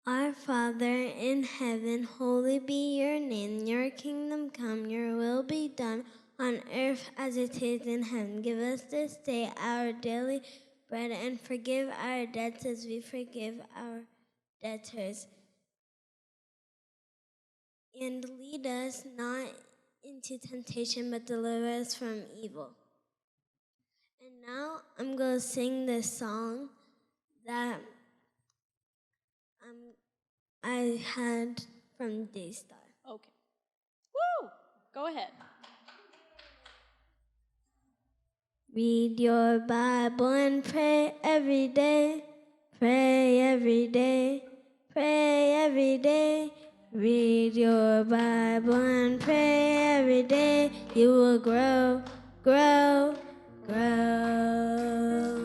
Our Father in heaven, holy be your name. Your kingdom come, your will be done on earth as it is in heaven. Give us this day our daily bread, and forgive our debts as we forgive our debtors. And lead us not into temptation, but deliver us from evil. And now I'm going to sing this song that I had from Daystar. Okay. Woo! Go ahead. Read your Bible and pray every day. Pray every day. Pray every day. Read your Bible and pray every day. You will grow, grow, grow.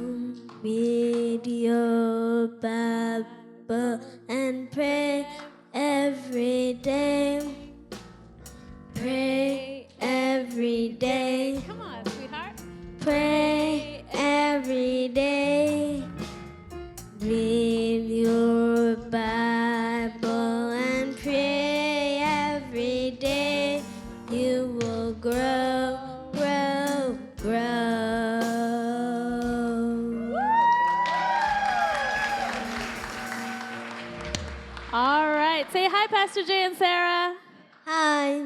Read your Bible and pray every day. Pray every day. Come on, sweetheart. Pray every day. Read your Bible and pray every day. You will grow, grow, grow. All right. Say hi, Pastor Jay and Sarah. Hi.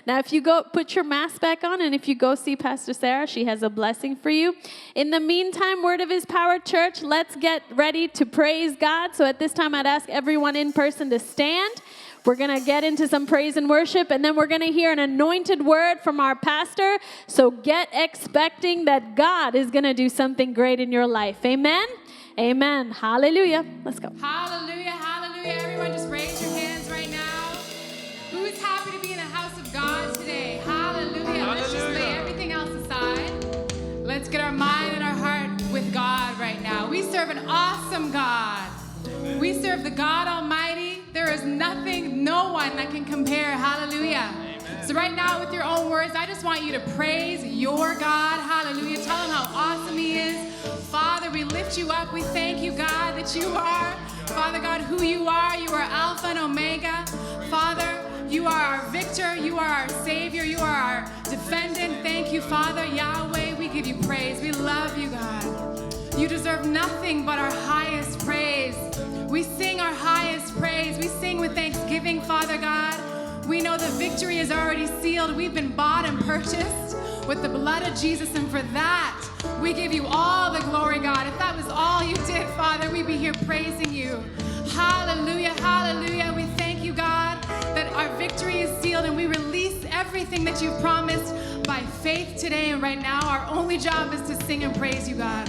Now, if you go, put your mask back on, and if you go see Pastor Sarah, she has a blessing for you. In the meantime, Word of His Power Church, let's get ready to praise God. So at this time, I'd ask everyone in person to stand. We're going to get into some praise and worship, and then we're going to hear an anointed word from our pastor. So get expecting that God is going to do something great in your life. Amen? Amen. Hallelujah. Let's go. Hallelujah, hallelujah. Everyone just raise your hands right now. Who's happy to be in the house of God today? Hallelujah. Let's just lay everything else aside. Let's get our mind and our heart with God right now. We serve an awesome God. We serve the God Almighty. There is nothing, no one that can compare. Hallelujah. So right now, with your own words, I just want you to praise your God. Hallelujah. Tell him how awesome he is. Father, we lift you up. We thank you, God, that you are, Father God, who you are. You are Alpha and Omega. Father, you are our victor. You are our Savior. You are our defendant. Thank you, Father. Yahweh, we give you praise. We love you, God. You deserve nothing but our highest praise. We sing our highest praise. We sing with thanksgiving, Father God. We know the victory is already sealed. We've been bought and purchased with the blood of Jesus, and for that, we give you all the glory, God. If that was all you did, Father, we'd be here praising you. Hallelujah, hallelujah. We thank you, God, that our victory is sealed, and we release everything that you've promised by faith today and right now. Our only job is to sing and praise you, God.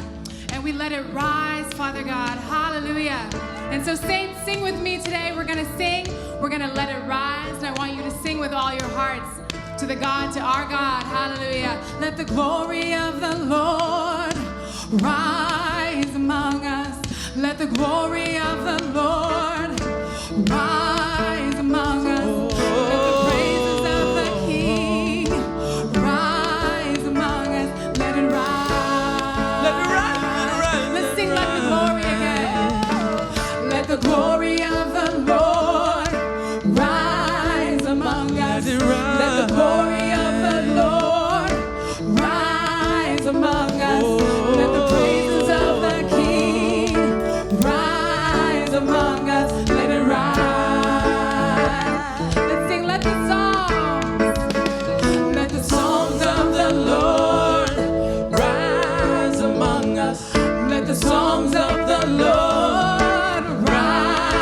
And we let it rise, Father God. Hallelujah. And so saints, sing with me today. We're going to sing. We're going to let it rise. And I want you to sing with all your hearts to the God, to our God. Hallelujah. Let the glory of the Lord rise among us. Let the glory of the Lord rise among us. Let the praises of the King rise among us. Let it rise. Let it rise. Let it rise. Let's sing let the glory again. Let the glory of the Lord rise among us. Let the glory of the Lord rise among us. Let the praises of the King rise among us. Let it rise. Let's sing, let the songs of the Lord rise among us. Let the songs of the Lord rise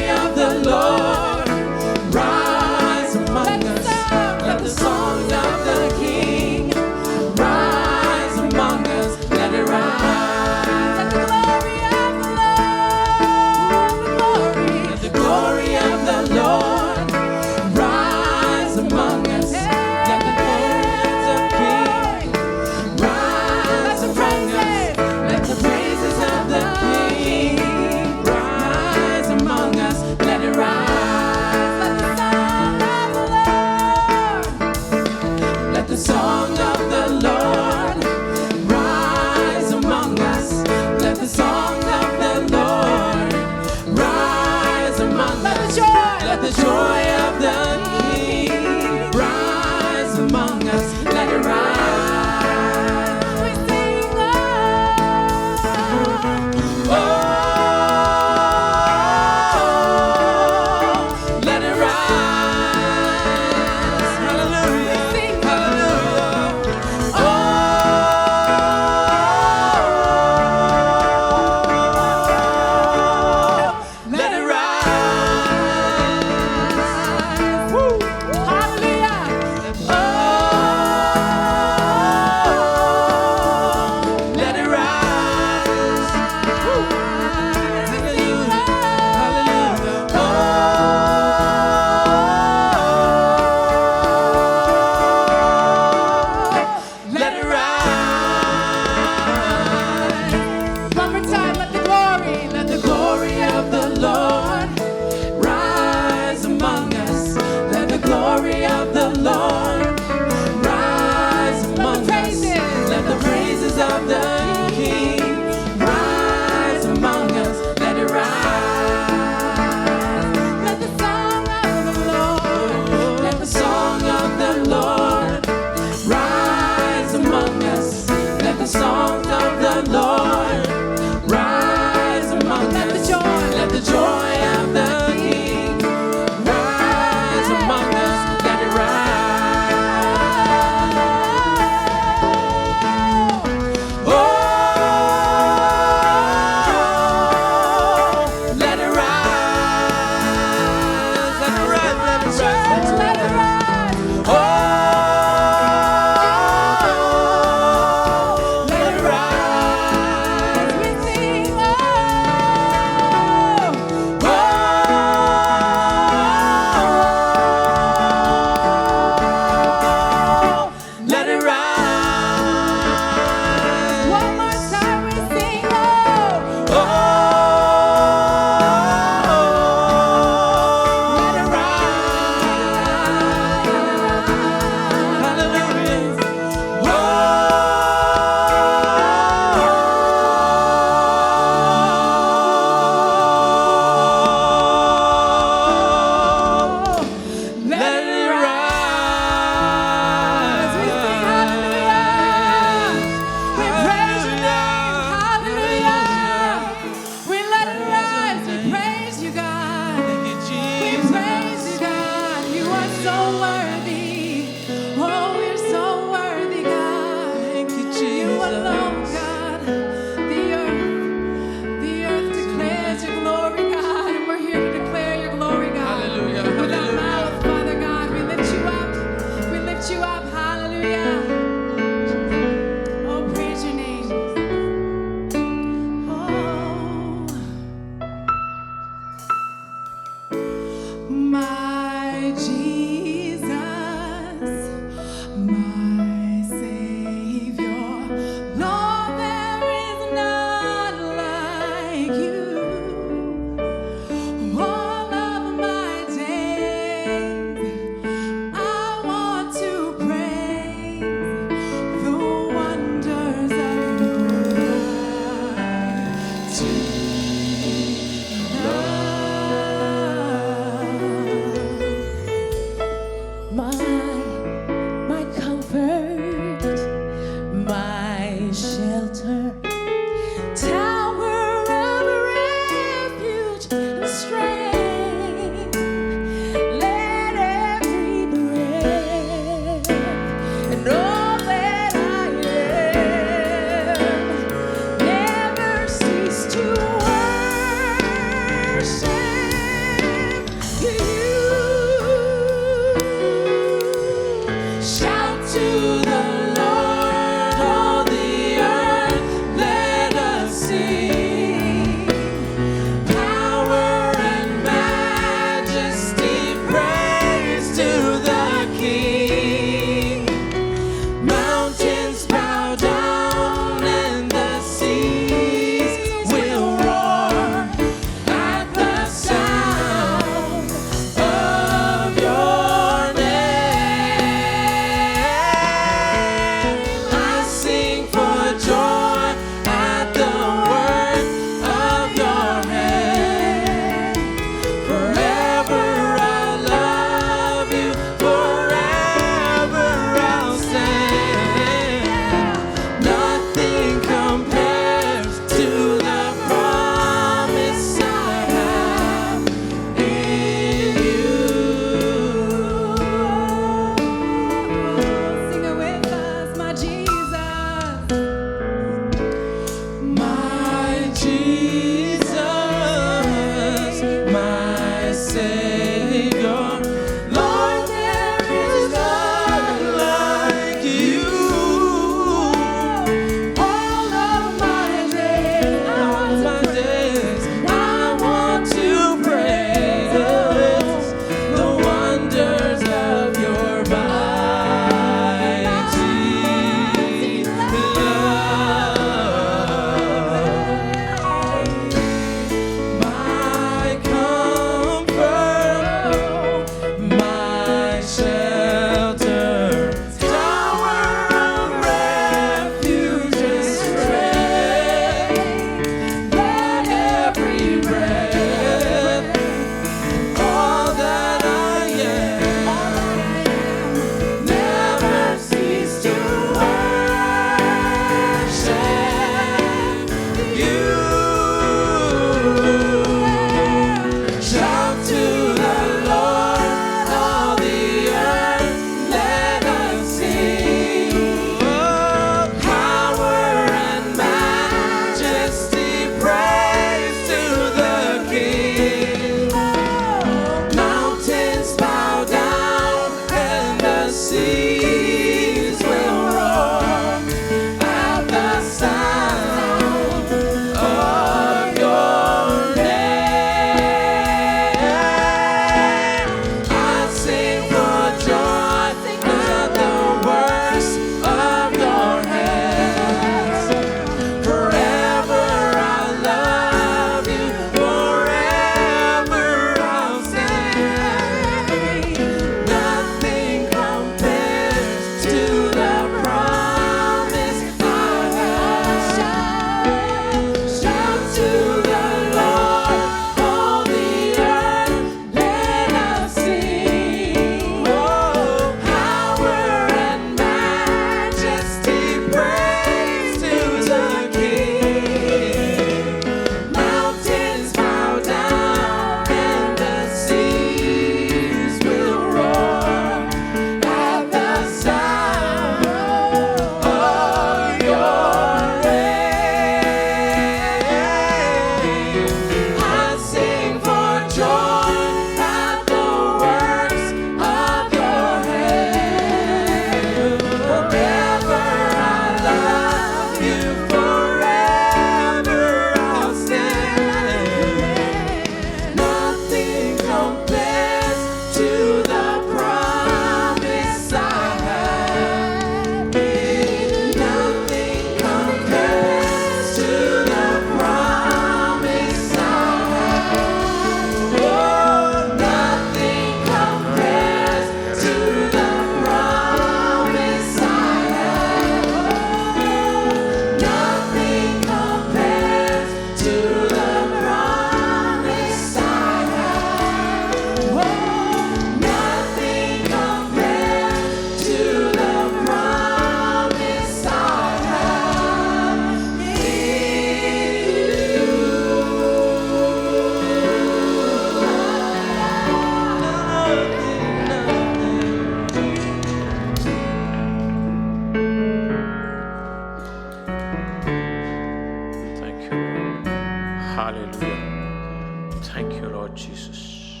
Hallelujah. Thank you, Lord Jesus.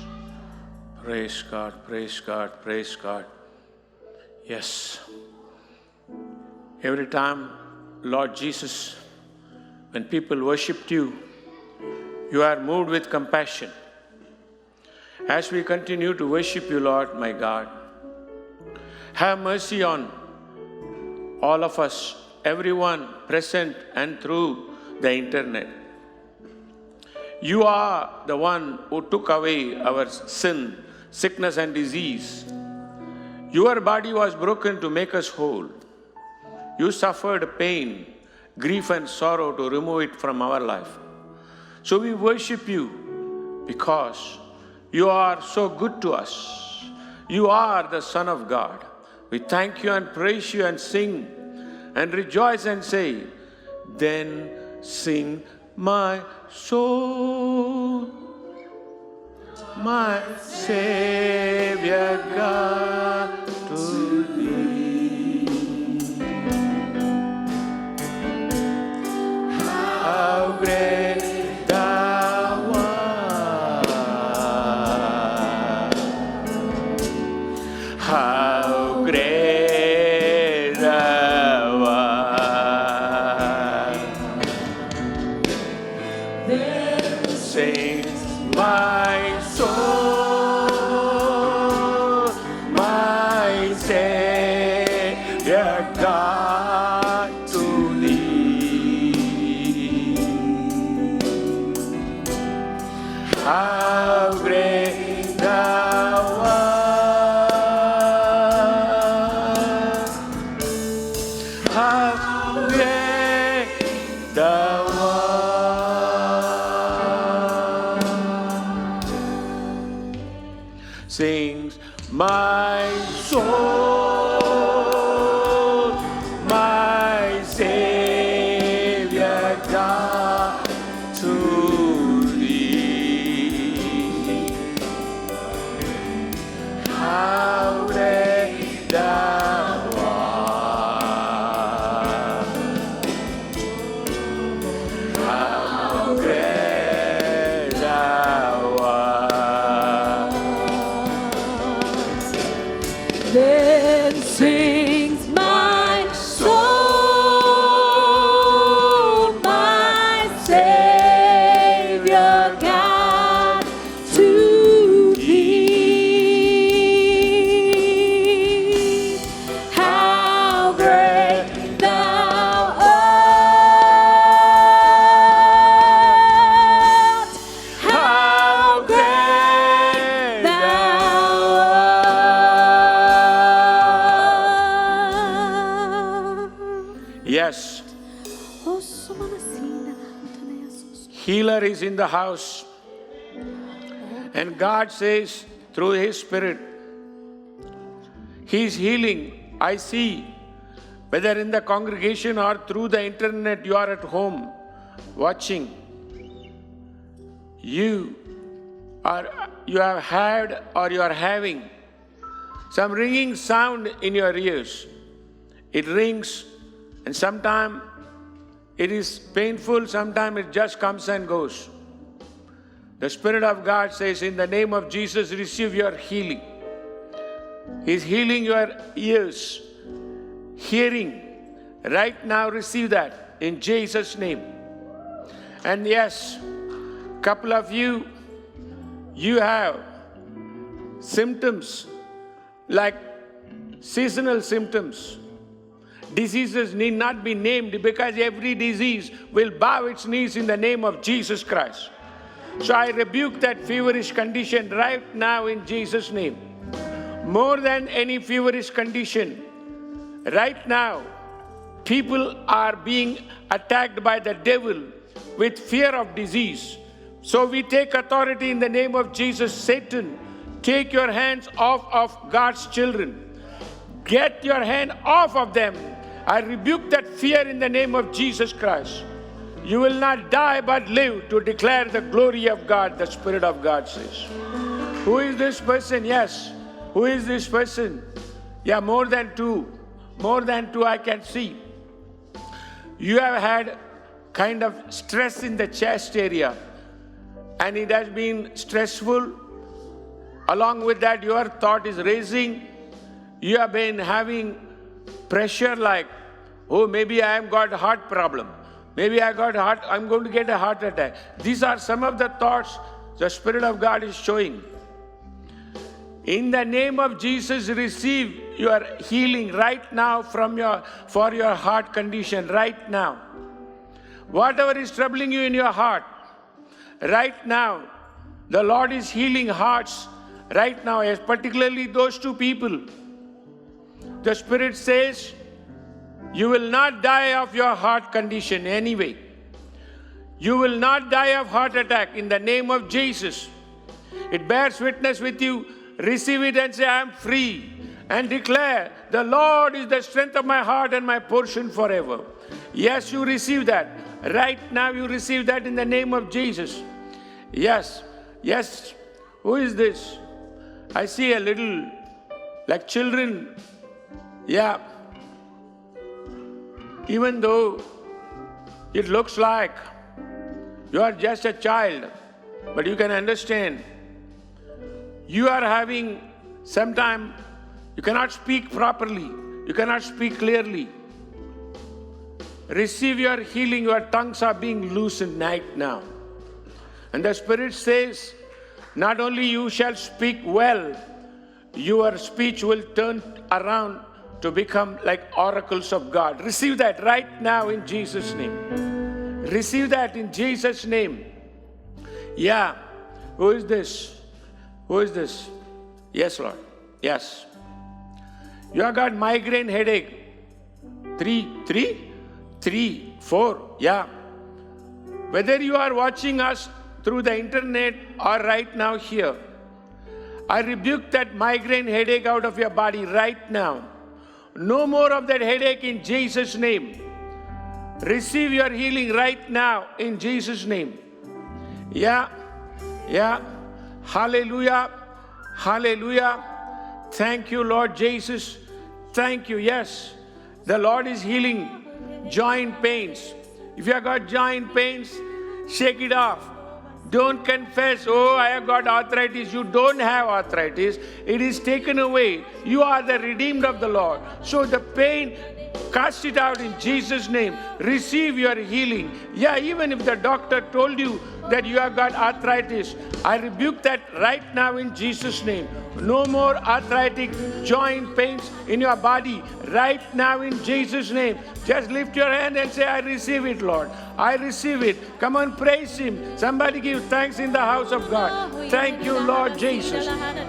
Praise God, praise God, praise God. Yes. Every time, Lord Jesus, when people worshipped you, you are moved with compassion. As we continue to worship you, Lord, my God, have mercy on all of us, everyone present and through the internet. You are the one who took away our sin, sickness and disease. Your body was broken to make us whole. You suffered pain, grief and sorrow to remove it from our life. So we worship you because you are so good to us. You are the Son of God. We thank you and praise you and sing and rejoice and say, then sing my soul, my Savior God, to thee. How great thou art! How great thou art! Then sings my soul, my Savior God, to thee. How great thou art! How great thou art! Sings my soul, my Savior God, to thee. How great thou art! How great thou art! Then sings my soul, my Savior God, to thee. How great thou art! How great thou art! Yes, healer is in the house. And God says through His Spirit, He is healing. I see, whether in the congregation or through the internet, you are at home watching. You have had or you are having some ringing sound in your ears. It rings, and sometimes it is painful, sometimes it just comes and goes. The Spirit of God says, in the name of Jesus, receive your healing. He's healing your ears, hearing. Right now, receive that in Jesus' name. And yes, couple of you have symptoms like seasonal symptoms. Diseases need not be named because every disease will bow its knees in the name of Jesus Christ. So I rebuke that feverish condition right now in Jesus' name. More than any feverish condition, right now, people are being attacked by the devil with fear of disease. So we take authority in the name of Jesus. Satan, take your hands off of God's children. Get your hand off of them. I rebuke that fear in the name of Jesus Christ. You will not die but live to declare the glory of God, the Spirit of God says. Who is this person? Yes. Who is this person? Yeah, more than two. More than two I can see. You have had kind of stress in the chest area. and it has been stressful. Along with that, your thought is raising. You have been having pressure like, oh, maybe I have got a heart problem. Maybe I'm going to get a heart attack. These are some of the thoughts the Spirit of God is showing. In the name of Jesus, receive your healing right now for your heart condition, right now. Whatever is troubling you in your heart, right now, the Lord is healing hearts right now, particularly those two people. The Spirit says, you will not die of your heart condition anyway. You will not die of heart attack in the name of Jesus. It bears witness with you. Receive it and say, I am free. And declare, the Lord is the strength of my heart and my portion forever. Yes, you receive that. Right now you receive that in the name of Jesus. Yes, yes. Who is this? I see a little, like children. Yeah. Even though it looks like you are just a child, but you can understand, you are having, sometimes you cannot speak properly, you cannot speak clearly. Receive your healing, your tongues are being loosened right now. And the Spirit says, not only you shall speak well, your speech will turn around to become like oracles of God. Receive that right now in Jesus' name. Receive that in Jesus' name. Yeah. Who is this? Who is this? Yes, Lord. Yes. You have got migraine headache. 3, 4. Yeah. Whether you are watching us through the internet or right now here, I rebuke that migraine headache out of your body right now. No more of that headache in Jesus' name. Receive your healing right now in Jesus' name. Yeah. Yeah. Hallelujah. Hallelujah. Thank you, Lord Jesus. Thank you. Yes. The Lord is healing joint pains. If you have got joint pains, shake it off. Don't confess, oh, I have got arthritis. You don't have arthritis. It is taken away. You are the redeemed of the Lord. So the pain, cast it out in Jesus' name. Receive your healing. Yeah, even if the doctor told you that you have got arthritis, I rebuke that right now in Jesus' name. No more arthritic joint pains in your body right now in Jesus' name. Just lift your hand and say, I receive it, Lord. I receive it. Come on, praise Him. Somebody give thanks in the house of God. Thank you, Lord Jesus.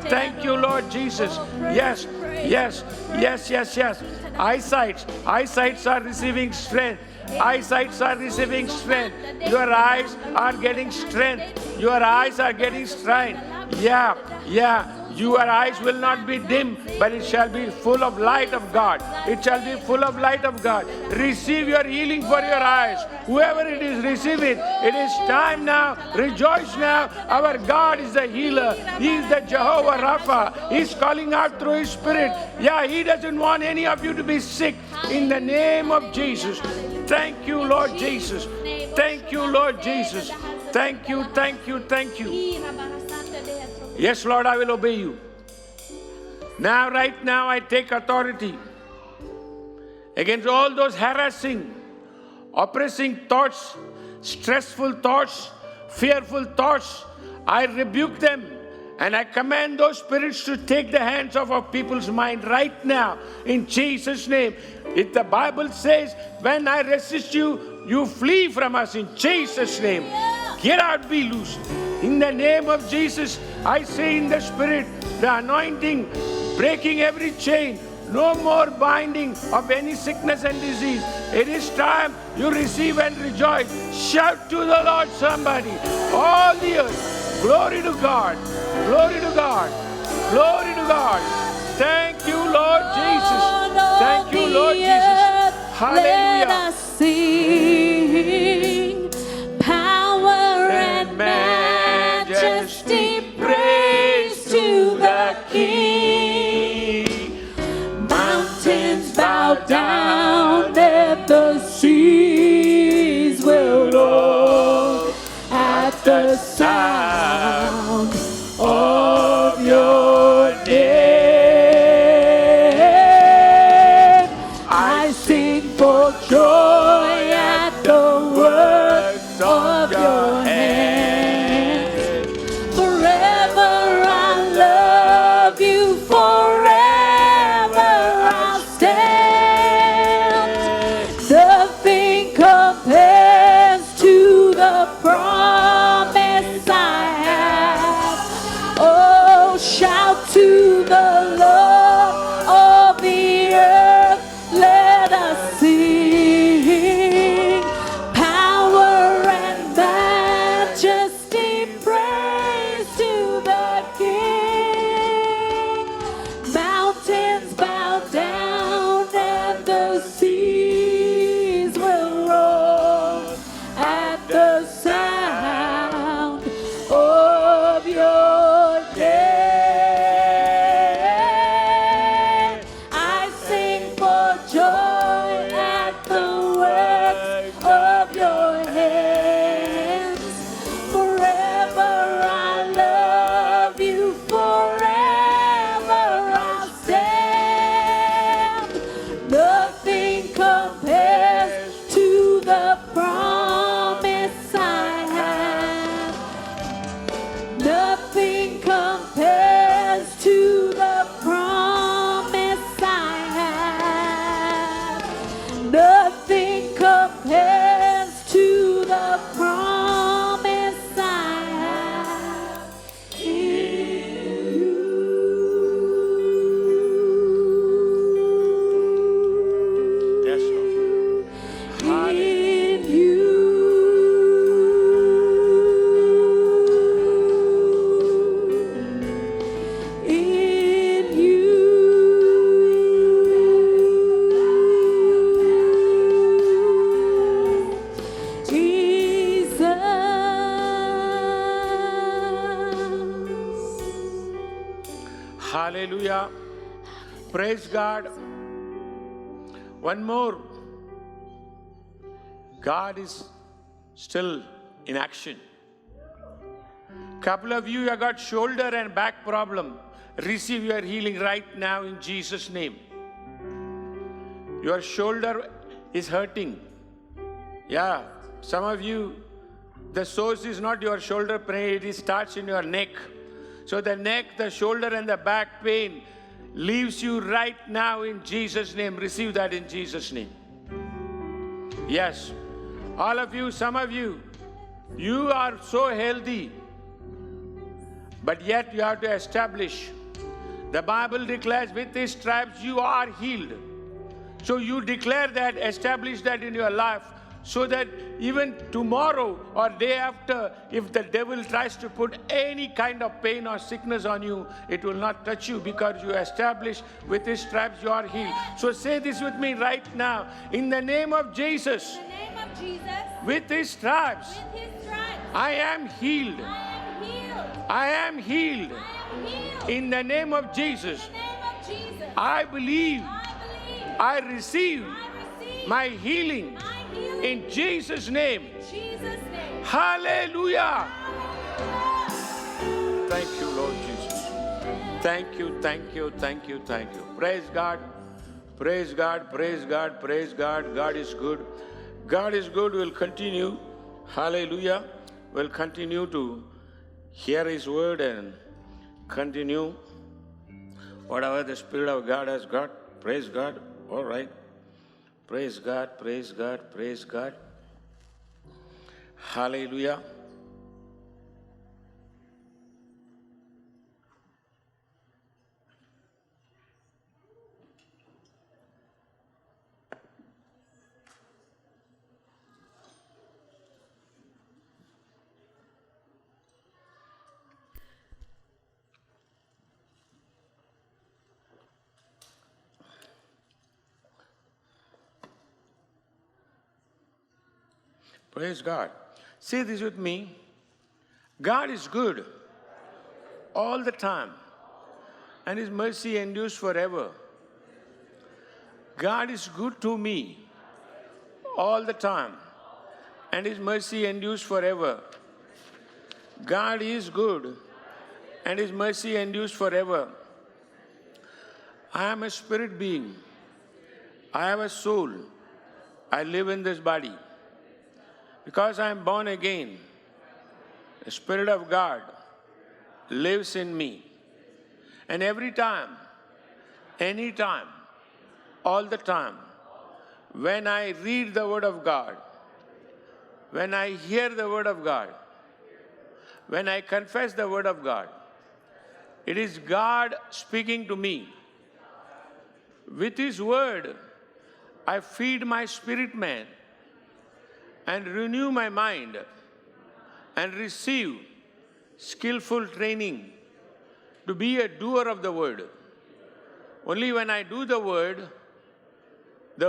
Thank you, Lord Jesus. Yes, yes, yes, yes, yes. Eyesights are receiving strength. Eyesights are receiving strength. Your eyes are getting strength. Your eyes are getting strength. Yeah, yeah. Your eyes will not be dim, but it shall be full of light of God. It shall be full of light of God. Receive your healing for your eyes. Whoever it is, receive it. It is time now. Rejoice now. Our God is the healer. He is the Jehovah Rapha. He is calling out through His Spirit. Yeah, He doesn't want any of you to be sick. In the name of Jesus. Thank you, Lord Jesus. Thank you, Lord Jesus. Thank you, thank you, thank you. Yes, Lord, I will obey you. Now, right now, I take authority against all those harassing, oppressing thoughts, stressful thoughts, fearful thoughts. I rebuke them and I command those spirits to take the hands off of people's mind right now in Jesus' name. If the Bible says, when I resist you, you flee from us in Jesus' name. Get out, be loose. In the name of Jesus, I say in the Spirit, the anointing, breaking every chain, no more binding of any sickness and disease. It is time you receive and rejoice. Shout to the Lord, somebody. All the earth, glory to God, glory to God, glory to God. Thank you, Lord Jesus. Thank you, Lord Jesus. Hallelujah. Let us sing power and majesty, praise to the King. Mountains bow down and the seas will roar at the sound of your hands. Forever I love you, forever I'll stand. Nothing compares to the promise I have. Oh, shout to the Lord of the earth, let us sing. Power and majesty, praise to the King. Mountains bow down and the seas will roar at the sound of your name. I sing for joy at the works of your hands. Forever I love you, forever I'll stand. Nothing compares to the promise I have. Nothing compares to the promise I have. Nothing compares to the promise I have in you. Yes, Lord. In you. In you. Jesus. Hallelujah. Praise God. One more. God is still in action. Couple of you have got shoulder and back problem. Receive your healing right now in Jesus' name. Your shoulder is hurting. Yeah, some of you, the source is not your shoulder pain, it starts in your neck. So the neck, the shoulder and the back pain leaves you right now in Jesus' name. Receive that in Jesus' name. Yes, all of you, some of you, you are so healthy, but yet you have to establish. The Bible declares with His stripes you are healed. So you declare that, establish that in your life, so that even tomorrow or day after, if the devil tries to put any kind of pain or sickness on you, it will not touch you, because you establish with His stripes you are healed. So say this with me right now. In the name of Jesus, In the name of Jesus, with His stripes, with His stripes, I am healed. I am healed. I am healed. I am healed. In the name of Jesus, In the name of Jesus, I believe, I believe, I receive I receive my healing. my healing In Jesus' name. in Jesus' name. Hallelujah. Hallelujah. Thank you, Lord Jesus. Thank you, thank you, thank you, thank you. Praise God. Praise God, praise God, praise God. God is good. God is good. We'll continue. Hallelujah. We'll continue to hear His word and continue whatever the Spirit of God has got. Praise God. All right. Praise God, praise God, praise God. Hallelujah. Praise God. Say this with me. God is good all the time, and His mercy endures forever. God is good to me all the time, and His mercy endures forever. God is good, and His mercy endures forever. I am a spirit being. I have a soul. I live in this body. Because I am born again, the Spirit of God lives in me. And every time, anytime, all the time, when I read the Word of God, when I hear the Word of God, when I confess the Word of God, it is God speaking to me. With His Word, I feed my spirit man and renew my mind and receive skillful training to be a doer of the Word. Only when I do the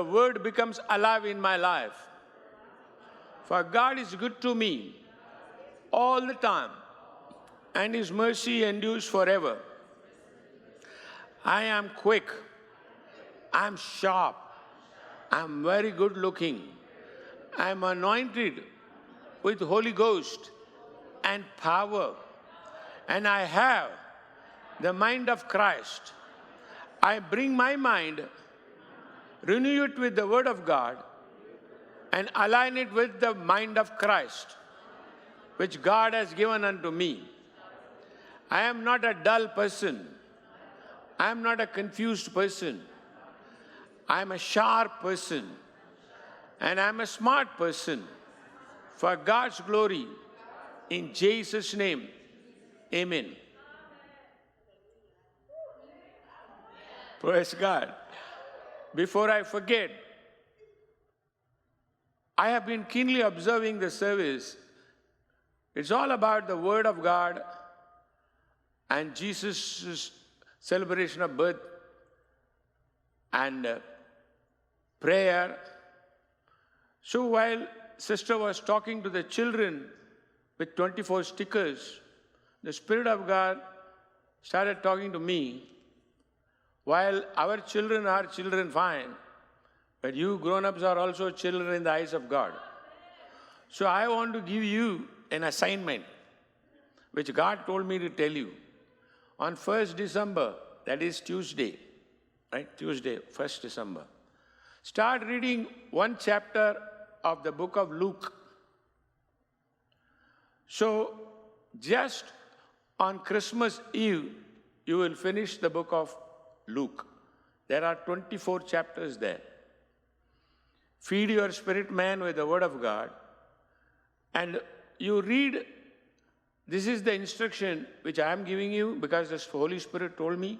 Word becomes alive in my life. For God is good to me all the time, and His mercy endures forever. I am quick, I am sharp, I am very good looking, I am anointed with Holy Ghost and power, and I have the mind of Christ. I bring my mind, renew it with the Word of God, and align it with the mind of Christ, which God has given unto me. I am not a dull person. I am not a confused person. I am a sharp person. And I am a smart person for God's glory. In Jesus' name, amen. Praise God. Before I forget, I have been keenly observing the service. It's all about the Word of God and Jesus' celebration of birth and prayer. So while sister was talking to the children with 24 stickers, the Spirit of God started talking to me. While our children are children fine, but you grown-ups are also children in the eyes of God. So I want to give you an assignment, which God told me to tell you. On 1st December, that is Tuesday, right? Tuesday, 1st December. Start reading one chapter of the book of Luke. So just on Christmas Eve, you will finish the book of Luke. There are 24 chapters there. Feed your spirit man with the Word of God. And you read, this is the instruction which I am giving you because the Holy Spirit told me,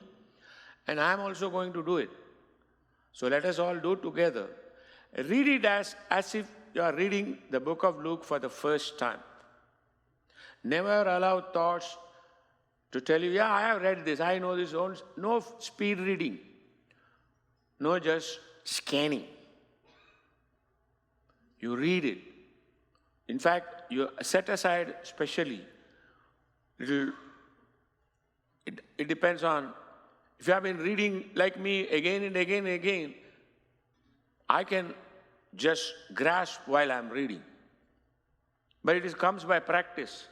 and I am also going to do it. So let us all do it together. Read it as if you are reading the book of Luke for the first time. Never allow thoughts to tell you, yeah, I have read this, I know this. No speed reading. No just scanning. You read it. In fact, you set aside specially. It depends on, if you have been reading like me again and again and again, I can just grasp while I'm reading. But it comes by practice.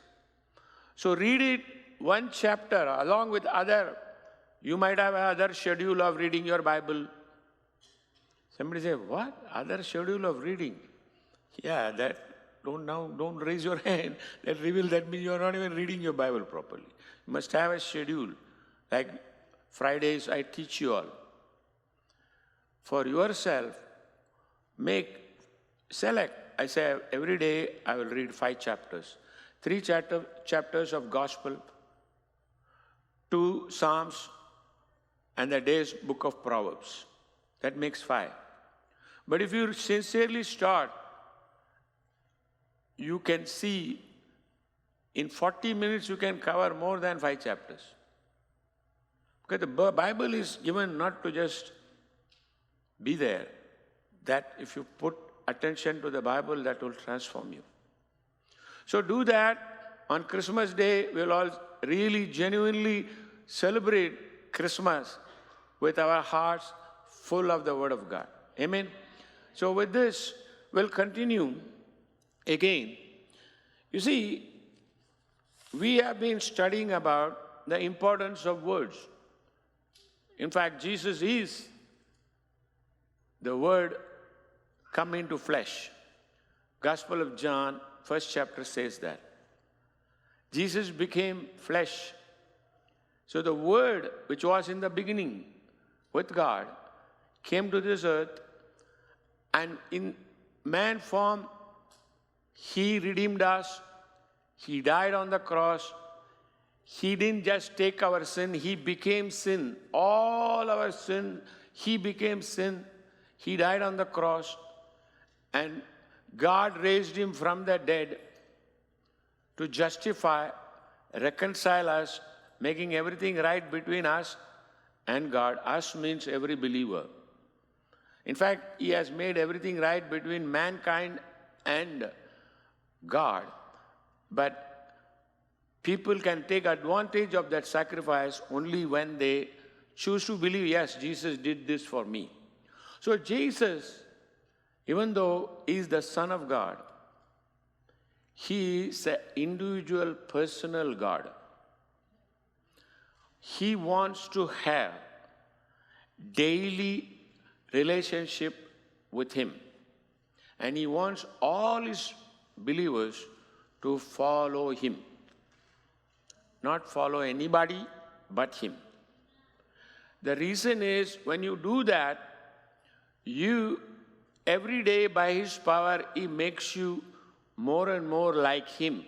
So read it one chapter along with other. You might have another schedule of reading your Bible. Somebody say, what? Other schedule of reading? Yeah, don't raise your hand. That reveals that means you're not even reading your Bible properly. You must have a schedule. Like Fridays, I teach you all. For yourself, select. I say every day I will read 5 chapters. 3 chapters of Gospel, 2 Psalms, and the day's book of Proverbs. That makes 5. But if you sincerely start, you can see in 40 minutes you can cover more than 5 chapters. Because the Bible is given not to just be there. That if you put attention to the Bible, that will transform you. So do that. On Christmas Day, we'll all really genuinely celebrate Christmas with our hearts full of the Word of God. Amen. So with this, we'll continue again. You see, we have been studying about the importance of words. In fact, Jesus is the Word come into flesh. Gospel of John, first chapter says that. Jesus became flesh. So the Word, which was in the beginning with God, came to this earth, and in man form, He redeemed us. He died on the cross. He didn't just take our sin, He became sin. All our sin, He became sin. He died on the cross, and God raised Him from the dead to justify, reconcile us, making everything right between us and God. Us means every believer. In fact, He has made everything right between mankind and God. But people can take advantage of that sacrifice only when they choose to believe, yes, Jesus did this for me. So Jesus, even though He is the Son of God, He is an individual, personal God. He wants to have daily relationship with Him. And He wants all His believers to follow Him. Not follow anybody but Him. The reason is, when you do that, you, every day by His power, He makes you more and more like Him.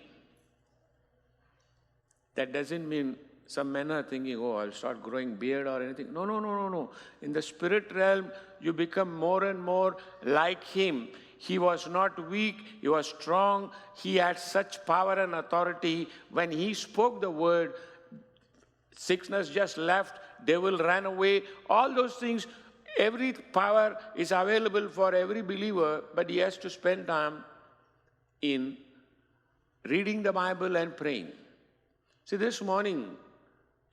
That doesn't mean some men are thinking, oh, I'll start growing beard or anything. No. In the spirit realm, you become more and more like Him. He was not weak, He was strong. He had such power and authority. When He spoke the word, sickness just left, devil ran away. All those things, every power is available for every believer, but he has to spend time in reading the Bible and praying. See, this morning,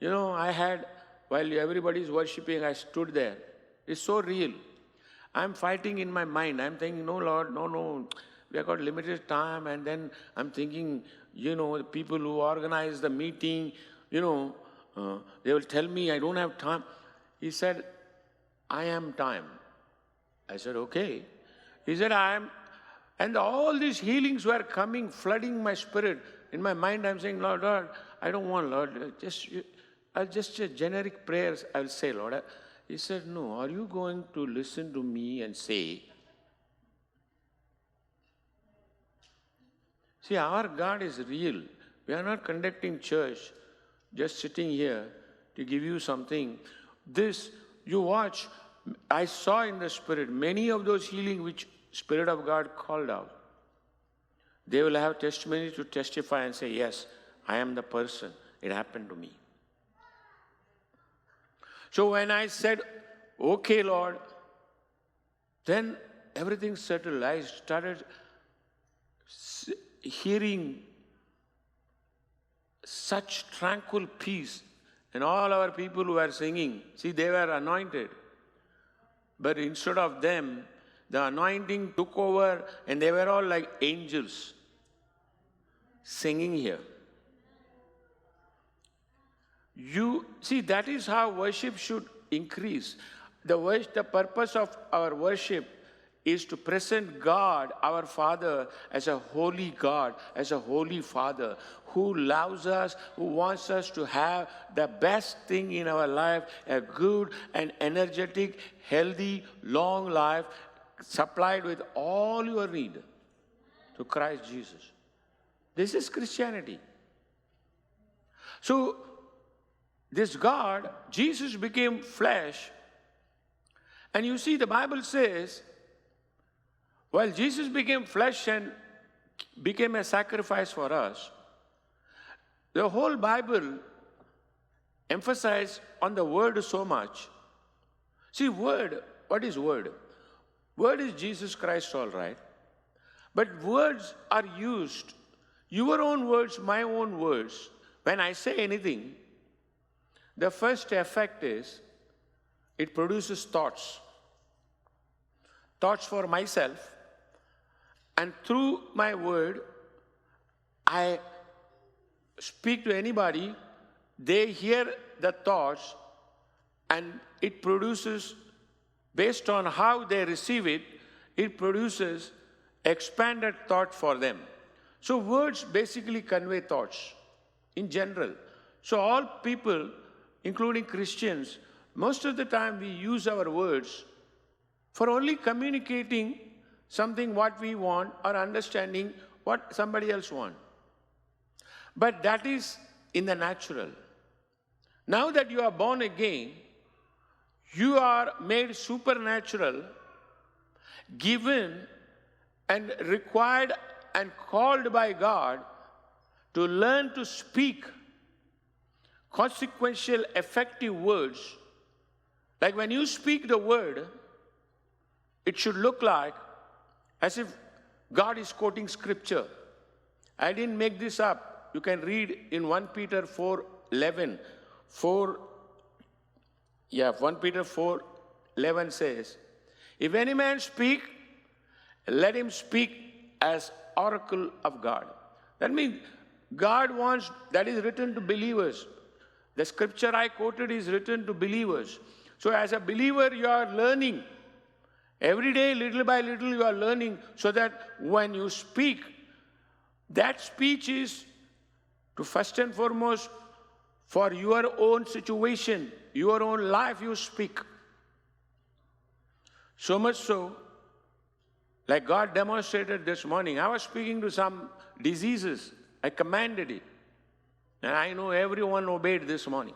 I had, while everybody's worshiping, I stood there. It's so real. I'm fighting in my mind. I'm thinking, no, Lord, no. We have got limited time. And then I'm thinking, the people who organize the meeting, they will tell me I don't have time. He said, I am time. I said, okay. He said, I am. And all these healings were coming, flooding my spirit. In my mind, I'm saying, Lord, I don't want, Lord, just generic prayers I'll say, Lord. He said, no, are you going to listen to me and say? See, our God is real. We are not conducting church, just sitting here to give you something. This, you watch, I saw in the Spirit, many of those healing which Spirit of God called out. They will have testimony to testify and say, yes, I am the person. It happened to me. So when I said, okay, Lord, then everything settled. I started hearing such tranquil peace. And all our people who were singing, see, they were anointed. But instead of them, the anointing took over, and they were all like angels singing here. See, that is how worship should increase. The purpose of our worship is to present God, our Father, as a holy God, as a holy Father, who loves us, who wants us to have the best thing in our life, a good and energetic, healthy, long life, supplied with all your need to Christ Jesus. This is Christianity. So, this God, Jesus became flesh. And you see, the Bible says, while Jesus became flesh and became a sacrifice for us, the whole Bible emphasized on the word so much. See, word, what is word? Word is Jesus Christ, all right. But words are used, your own words, my own words. When I say anything, the first effect is, it produces thoughts. Thoughts for myself. And through my word, I speak to anybody, they hear the thoughts, and it produces, based on how they receive it, it produces expanded thought for them. So words basically convey thoughts in general. So all people, including Christians, most of the time we use our words for only communicating something what we want or understanding what somebody else wants. But that is in the natural. Now that you are born again, you are made supernatural, given and required and called by God to learn to speak consequential, effective words. Like when you speak the word, it should look like as if God is quoting scripture. I didn't make this up. You can read in 1 Peter 4:11. 1 Peter 4:11 says, if any man speak, let him speak as oracle of God. That means God wants, that is written to believers. The scripture I quoted is written to believers. So as a believer, you are learning. Every day, little by little, you are learning so that when you speak, that speech is to first and foremost for your own situation, your own life you speak. So much so, like God demonstrated this morning, I was speaking to some diseases. I commanded it. And I know everyone obeyed this morning.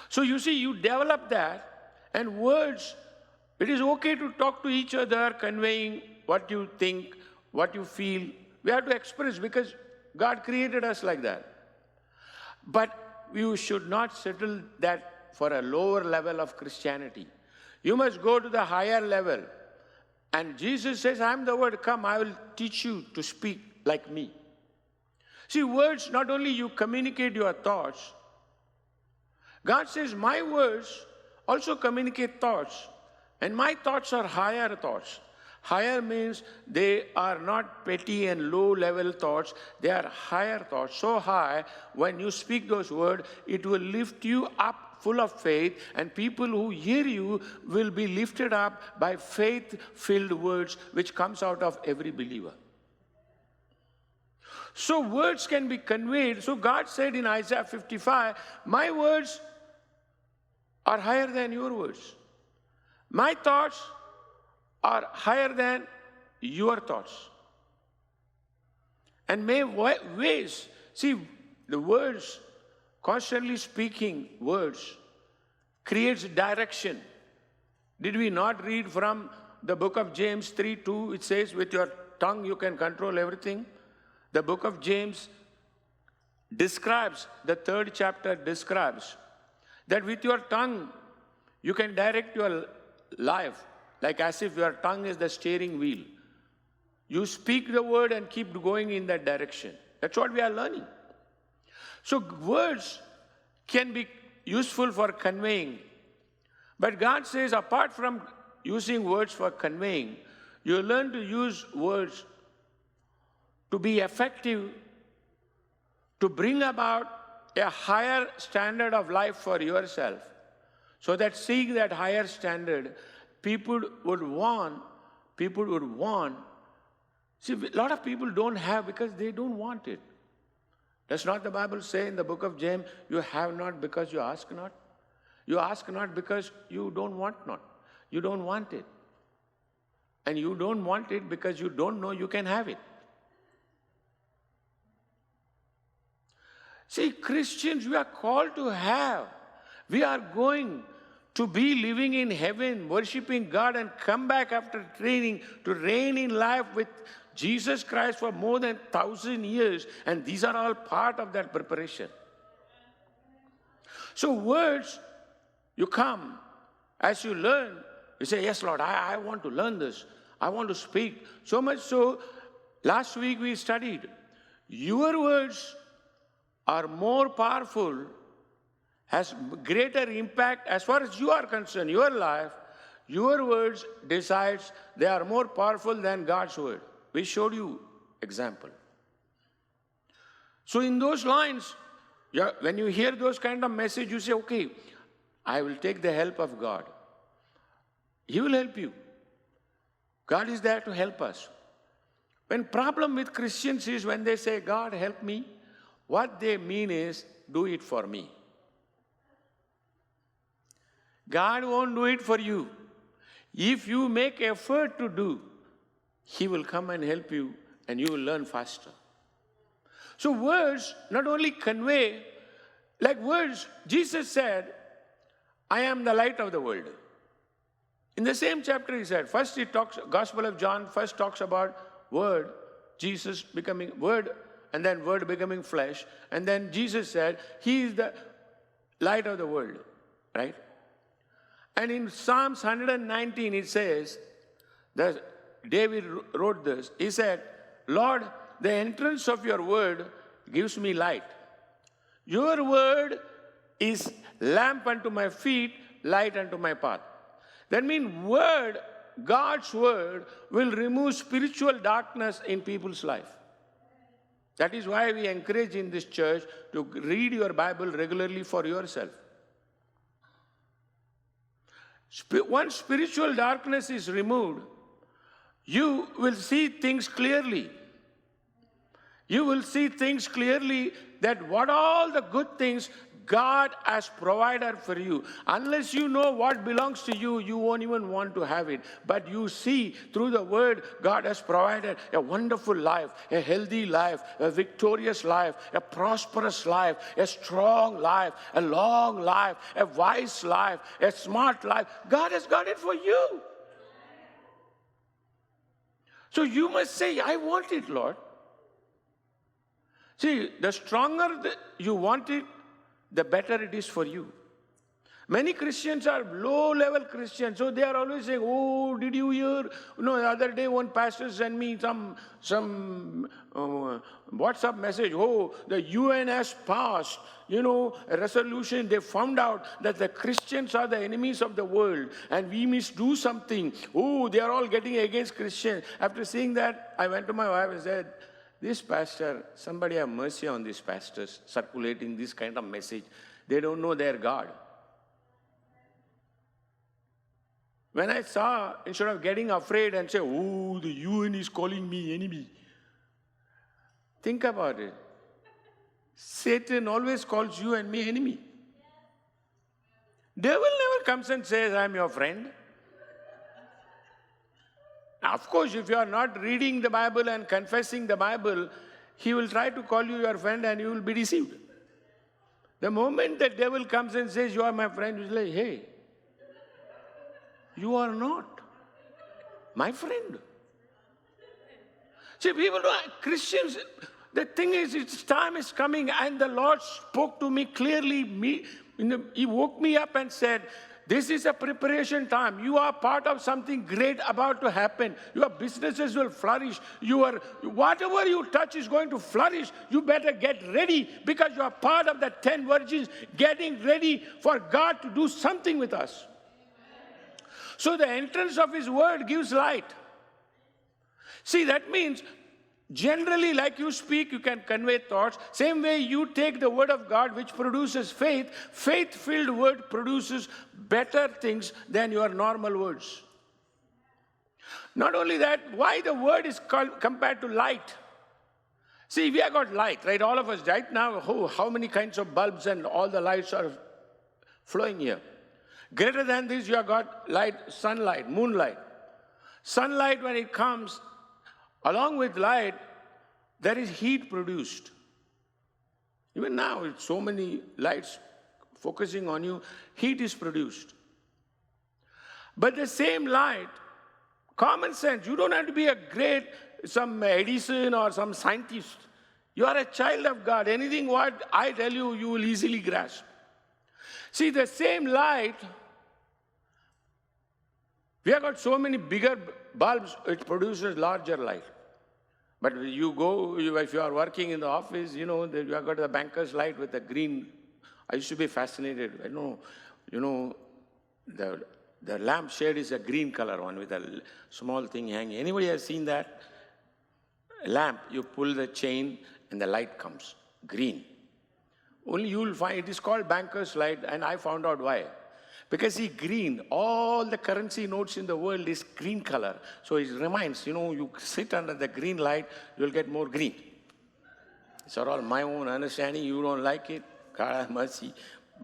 So you see, you develop that, and words, it is okay to talk to each other, conveying what you think, what you feel. We have to express because God created us like that. But you should not settle that for a lower level of Christianity. You must go to the higher level. And Jesus says, I am the word, come, I will teach you to speak like me. See, words, not only you communicate your thoughts, God says, my words also communicate thoughts. And my thoughts are higher thoughts. Higher means they are not petty and low-level thoughts. They are higher thoughts. So high, when you speak those words, it will lift you up full of faith, and people who hear you will be lifted up by faith-filled words which comes out of every believer. So words can be conveyed. So God said in Isaiah 55, my words are higher than your words. My thoughts are higher than your thoughts. And may ways, see, the words, constantly speaking words, creates direction. Did we not read from the book of James 3:2? It says, with your tongue you can control everything. The book of James describes, the 3rd chapter describes, that with your tongue you can direct your life, like as if your tongue is the steering wheel. You speak the word and keep going in that direction. That's what we are learning. So words can be useful for conveying. But God says, apart from using words for conveying, you learn to use words to be effective, to bring about a higher standard of life for yourself, so that seeing that higher standard, people would want. See, a lot of people don't have because they don't want it. Does not the Bible say in the book of James, you have not because you ask not? You ask not because you don't want not. You don't want it. And you don't want it because you don't know you can have it. See, Christians, we are called to have. We are going to be living in heaven, worshiping God, and come back after training to reign in life with Jesus Christ for more than 1,000 years. And these are all part of that preparation. So words, you come, as you learn, you say, yes, Lord, I want to learn this. I want to speak. So much so, last week we studied, your words are more powerful, has greater impact as far as you are concerned, your life, your words decides they are more powerful than God's word. We showed you example. So in those lines, when you hear those kind of message, you say, okay, I will take the help of God. He will help you. God is there to help us. When problem with Christians is when they say, God help me, what they mean is, do it for me. God won't do it for you. If you make effort to do, He will come and help you and you will learn faster. So words not only convey, like words, Jesus said, I am the light of the world. In the same chapter he said, first he talks, Gospel of John first talks about word, Jesus becoming word, and then word becoming flesh. And then Jesus said, He is the light of the world, right? And in Psalms 119 it says, that David wrote this, he said, Lord, the entrance of your word gives me light. Your word is lamp unto my feet, light unto my path. That means word, God's word will remove spiritual darkness in people's life. That is why we encourage in this church to read your Bible regularly for yourself. Once spiritual darkness is removed, you will see things clearly. You will see things clearly that what all the good things God has provided for you. Unless you know what belongs to you, you won't even want to have it. But you see through the word, God has provided a wonderful life, a healthy life, a victorious life, a prosperous life, a strong life, a long life, a wise life, a smart life. God has got it for you. So you must say, I want it, Lord. See, the stronger you want it, the better it is for you. Many Christians are low-level Christians, so they are always saying, oh, did you hear? The other day one pastor sent me some WhatsApp message. Oh, the UN has passed, a resolution. They found out that the Christians are the enemies of the world and we must do something. Oh, they are all getting against Christians. After seeing that, I went to my wife and said, this pastor, somebody have mercy on these pastors circulating this kind of message. They don't know their God. When I saw, instead of getting afraid and say, oh, the UN is calling me enemy. Think about it. Satan always calls you and me enemy. Devil never comes and says, I'm your friend. Now, of course, if you are not reading the Bible and confessing the Bible, he will try to call you your friend and you will be deceived. The moment the devil comes and says, you are my friend, you say, hey, you are not my friend. See, people don't, Christians, the thing is, its time is coming, and the Lord spoke to me clearly. He woke me up and said, this is a preparation time. You are part of something great about to happen. Your businesses will flourish. Whatever you touch is going to flourish. You better get ready because you are part of the 10 virgins getting ready for God to do something with us. So the entrance of His word gives light. See, that means generally, like you speak, you can convey thoughts. Same way you take the word of God, which produces faith. Faith-filled word produces better things than your normal words. Not only that, why the word is called compared to light? See, we have got light, right? All of us right now, how many kinds of bulbs and all the lights are flowing here. Greater than this, you have got light, sunlight, moonlight. Sunlight, when it comes, along with light, there is heat produced. Even now, with so many lights focusing on you, heat is produced. But the same light, common sense, you don't have to be some Edison or some scientist. You are a child of God. Anything what I tell you, you will easily grasp. See, the same light, we have got so many bigger bulbs, it produces larger light. But you go, if you are working in the office, you have got the banker's light with the green. I used to be fascinated. I know, the lamp shade is a green color one with a small thing hanging. Anybody has seen that? A lamp, you pull the chain and the light comes, green. Only you will find, it is called banker's light, and I found out why. Because see, green, all the currency notes in the world is green color. So it reminds, you sit under the green light, you'll get more green. It's all my own understanding. You don't like it, God have mercy.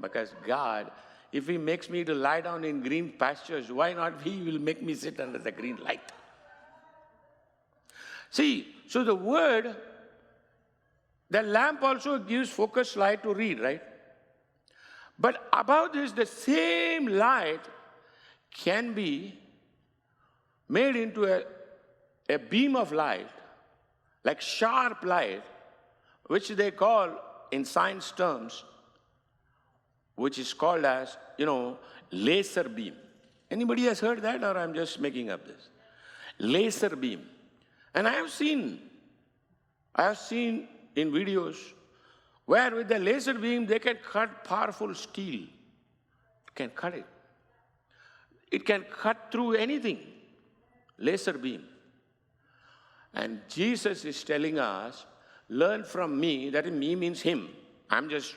Because God, if He makes me to lie down in green pastures, why not He will make me sit under the green light? See, so the word, the lamp also gives focused light to read, right? But about this, the same light can be made into a beam of light, like sharp light, which they call in science terms, which is called as, laser beam. Anybody has heard that, or I'm just making up this? Laser beam. And I have seen in videos where with the laser beam they can cut powerful steel. It can cut it. It can cut through anything. Laser beam. And Jesus is telling us, learn from me. That me means Him. I'm just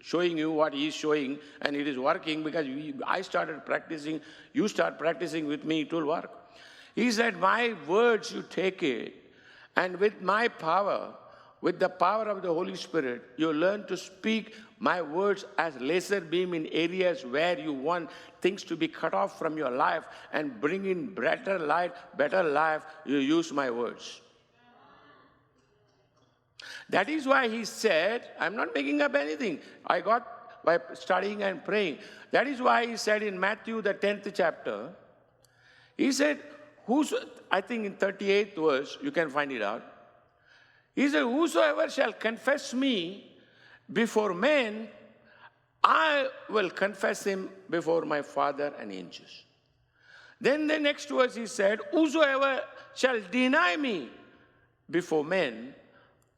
showing you what He's showing, and it is working because I started practicing. You start practicing with me, it will work. He said, my words you take it, and with my power, with the power of the Holy Spirit, you learn to speak my words as laser beam in areas where you want things to be cut off from your life and bring in better light, better life. You use my words. That is why He said, I'm not making up anything. I got by studying and praying. That is why He said in Matthew, the 10th chapter, He said, I think in 38th verse, you can find it out. He said, whosoever shall confess me before men, I will confess him before my Father and angels. Then the next verse He said, whosoever shall deny me before men,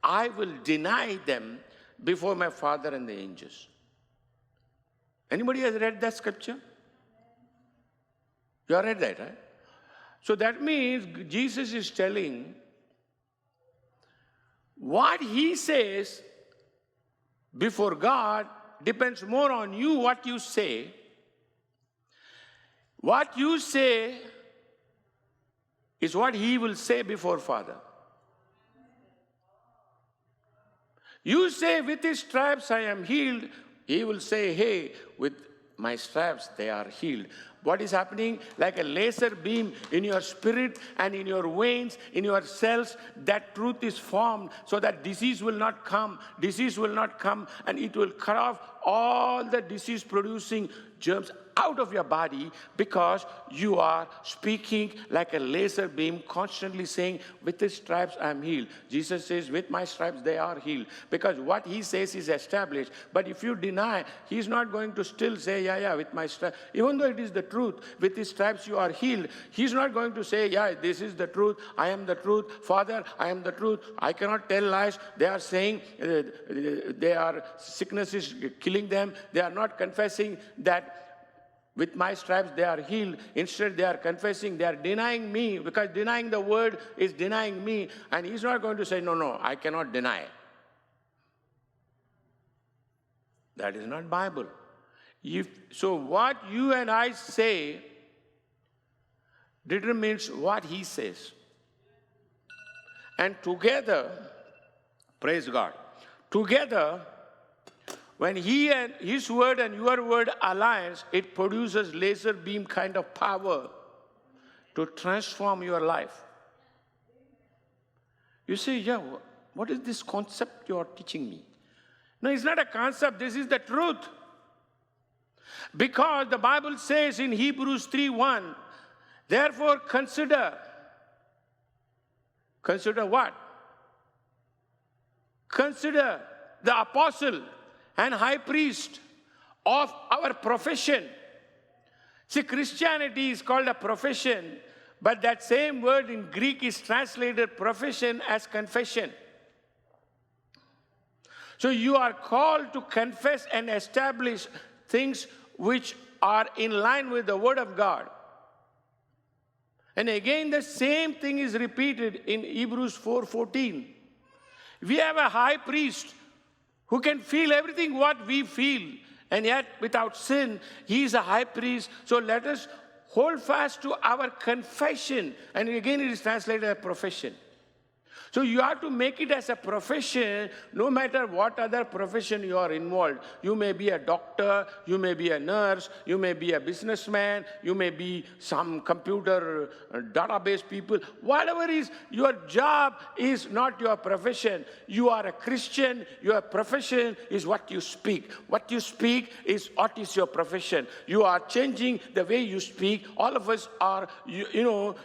I will deny them before my Father and the angels. Anybody has read that scripture? You have read that, right? So that means Jesus is telling what He says before God depends more on you, what you say. What you say is what He will say before Father. You say, with His stripes I am healed. He will say, hey, with my stripes they are healed. What is happening? Like a laser beam in your spirit and in your veins, in your cells, that truth is formed so that disease will not come. Disease will not come, and it will cut off all the disease-producing germs out of your body because you are speaking like a laser beam, constantly saying, with His stripes I am healed. Jesus says, with my stripes they are healed. Because what He says is established. But if you deny, He's not going to still say, yeah, with my stripes. Even though it is the truth, with His stripes you are healed. He's not going to say, yeah, this is the truth. I am the truth. Father, I am the truth. I cannot tell lies. They are saying sickness is killing them. They are not confessing that with my stripes they are healed. Instead they are confessing, they are denying me, because denying the word is denying me. And He's not going to say, no, I cannot deny. That is not Bible. So what you and I say determines what He says. And together, praise God, together, when He and His word and your word aligns, it produces laser beam kind of power to transform your life. You say, yeah, what is this concept you are teaching me? No, it's not a concept. This is the truth. Because the Bible says in Hebrews 3:1, therefore consider what? Consider the apostle and high priest of our profession. See, Christianity is called a profession, but that same word in Greek is translated profession as confession. So you are called to confess and establish things which are in line with the Word of God. And again, the same thing is repeated in Hebrews 4:14. We have a high priest who can feel everything what we feel And yet, without sin, he is a high priest. So let us hold fast to our confession. And again, it is translated as profession. So you have to make it as a profession, no matter what other profession you are involved. You may be a doctor, you may be a nurse, you may be a businessman, you may be some computer database people. Whatever is, your job is not your profession. You are a Christian, your profession is what you speak. What you speak is what is your profession. You are changing the way you speak. All of us are,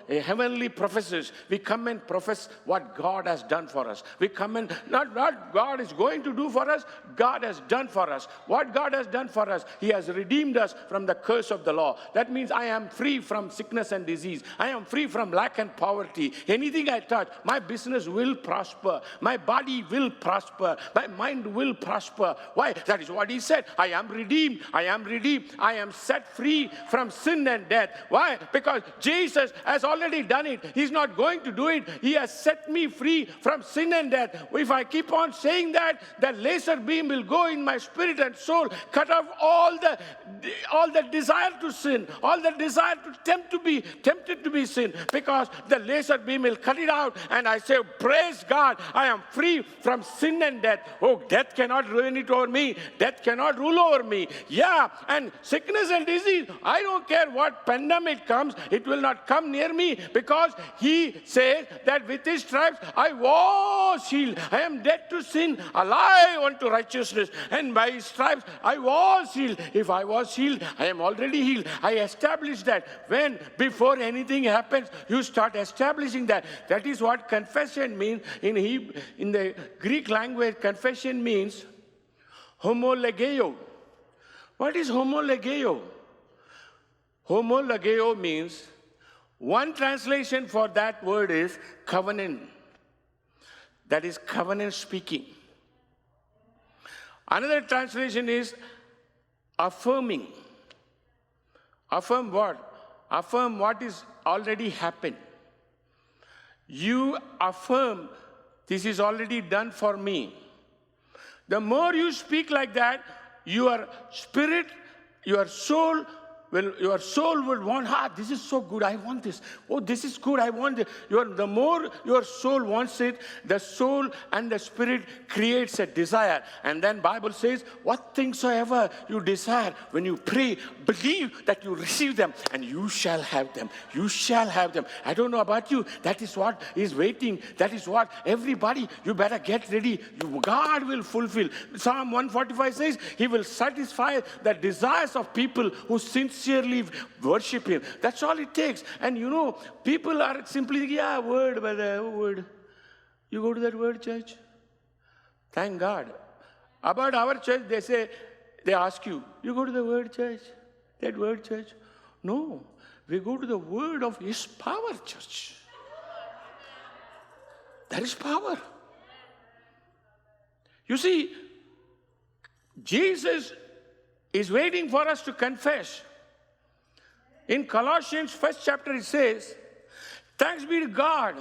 heavenly professors. We come and profess what God has done for us. We come and not God is going to do for us, God has done for us. What God has done for us, He has redeemed us from the curse of the law. That means I am free from sickness and disease. I am free from lack and poverty. Anything I touch, my business will prosper. My body will prosper. My mind will prosper. Why? That is what He said. I am redeemed. I am redeemed. I am set free from sin and death. Why? Because Jesus has already done it. He's not going to do it. He has set me free from sin and death. If I keep on saying that, the laser beam will go in my spirit and soul, cut off all the desire to sin, all the desire to tempted to be sin, because the laser beam will cut it out, and I say, praise God, I am free from sin and death. Oh, death cannot ruin it over me. Death cannot rule over me. Yeah, and sickness and disease, I don't care what pandemic comes, it will not come near me, because He says that with His stripes I was healed. I am dead to sin, alive unto righteousness. And by His stripes I was healed. If I was healed, I am already healed. I established that. When before anything happens, you start establishing that. That is what confession means. In the Greek language, confession means homologeo. What is homologeo? Homologeo means, one translation for that word is covenant. That is covenant speaking. Another translation is affirming. Affirm what? Affirm what is already happened. You affirm, this is already done for me. The more you speak like that, your spirit, your soul will want, this is so good, I want this. Oh, this is good, I want it. The more your soul wants it, the soul and the spirit creates a desire. And then Bible says, what things soever you desire, when you pray, believe that you receive them, and you shall have them. You shall have them. I don't know about you, that is what is waiting. That is what everybody, you better get ready. God will fulfill. Psalm 145 says, He will satisfy the desires of people who sincerely worship Him. That's all it takes. And people are simply, word by the word. You go to that word church? Thank God. About our church, they ask you, you go to the word church? That word church? No. We go to the word of His power church. That is power. You see, Jesus is waiting for us to confess. In Colossians 1st chapter it says, thanks be to God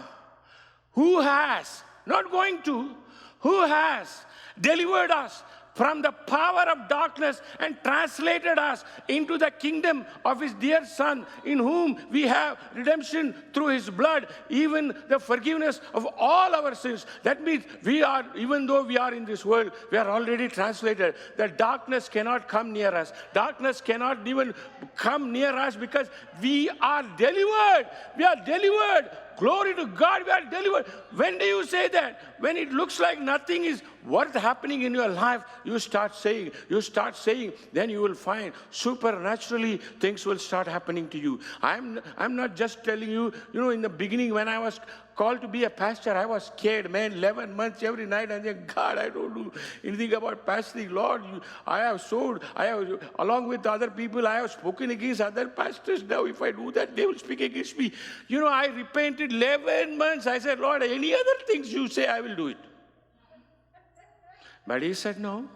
who has, not going to, who has delivered us from the power of darkness and translated us into the kingdom of His dear Son, in whom we have redemption through His blood, even the forgiveness of all our sins. That means even though we are in this world, we are already translated. The darkness cannot come near us. Darkness cannot even come near us, because we are delivered. We are delivered. Glory to God, we are delivered. When do you say that? When it looks like nothing is worth happening in your life, you start saying, then you will find supernaturally things will start happening to you. I'm not just telling you, in the beginning when I was called to be a pastor, I was scared, man, 11 months every night, and then, God, I don't know anything about pastoring. Lord, along with other people, I have spoken against other pastors. Now, if I do that, they will speak against me. I repented 11 months. I said, Lord, any other things you say, I will do it. But He said, no.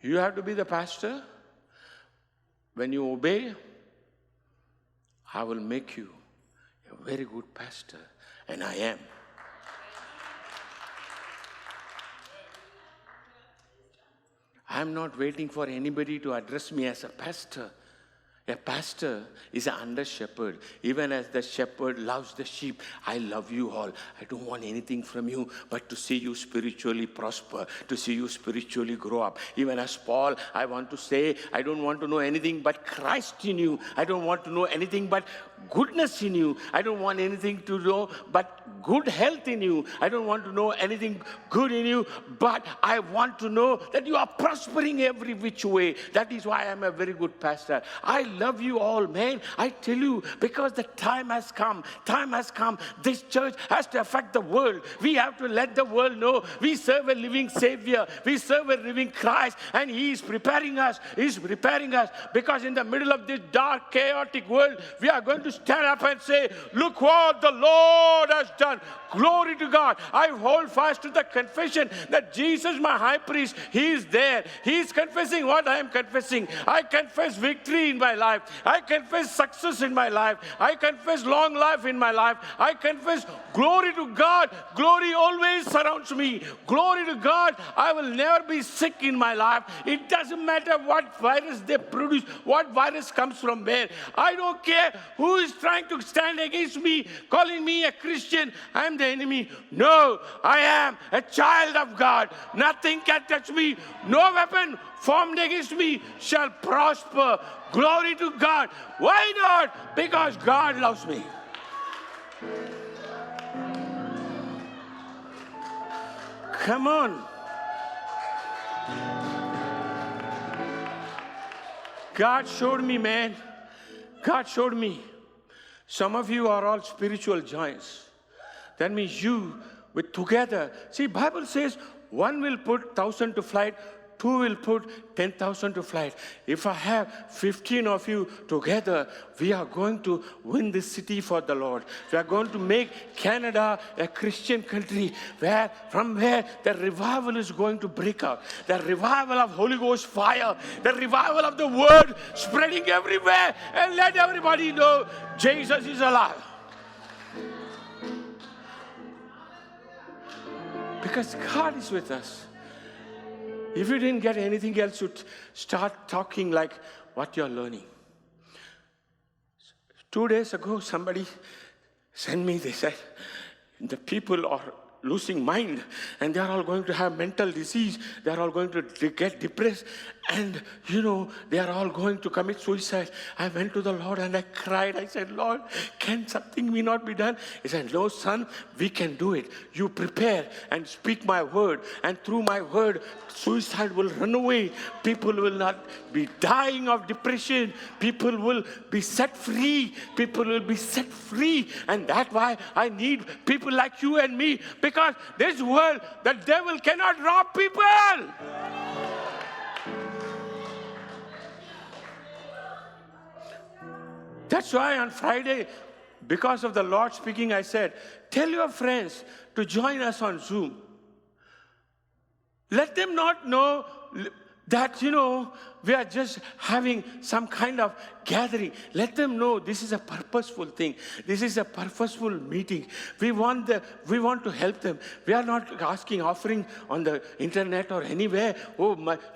You have to be the pastor. When you obey, I will make you a very good pastor. And I am. I'm not waiting for anybody to address me as a pastor. A pastor is an under shepherd. Even as the shepherd loves the sheep, I love you all. I don't want anything from you but to see you spiritually prosper, to see you spiritually grow up. Even as Paul, I want to say, I don't want to know anything but Christ in you. I don't want to know anything but goodness in you. I don't want anything to know but good health in you. I don't want to know anything good in you, but I want to know that you are prospering every which way. That is why I'm a very good pastor. I love you all, man. I tell you, because the time has come. Time has come. This church has to affect the world. We have to let the world know we serve a living Savior. We serve a living Christ, and He is preparing us. He is preparing us, because in the middle of this dark, chaotic world, we are going to stand up and say, look what the Lord has done. Glory to God. I hold fast to the confession that Jesus, my high priest, He is there. He is confessing what I am confessing. I confess victory in my life. I confess success in my life. I confess long life in my life. I confess glory to God. Glory always surrounds me. Glory to God. I will never be sick in my life. It doesn't matter what virus they produce, what virus comes from where. I don't care who is trying to stand against me, calling me a Christian. I am the enemy. No, I am a child of God. Nothing can touch me. No weapon formed against me shall prosper. Glory to God. Why not? Because God loves me. Come on. God showed me, man. God showed me. Some of you are all spiritual giants. That means you with together. See, Bible says one will put 1,000 to flight, two will put 10,000 to flight. If I have 15 of you together, we are going to win this city for the Lord. We are going to make Canada a Christian country from where the revival is going to break out. The revival of Holy Ghost fire, the revival of the word spreading everywhere, and let everybody know Jesus is alive. Because God is with us. If you didn't get anything else, you start talking like what you're learning. 2 days ago, somebody sent me, they said, the people are losing mind, and they're all going to have mental disease. They're all going to get depressed, and they are all going to commit suicide. I went to the Lord and I cried. I said, Lord, can something may not be done? He said, no, son, we can do it. You prepare and speak my word, and through my word, suicide will run away. People will not be dying of depression. People will be set free. People will be set free. And that's why I need people like you and me, because this world, the devil cannot rob people. That's why on Friday, because of the Lord speaking, I said, tell your friends to join us on Zoom. Let them not know that, we are just having some kind of gathering. Let them know this is a purposeful thing. This is a purposeful meeting. We want to help them. We are not asking offering on the internet or anywhere.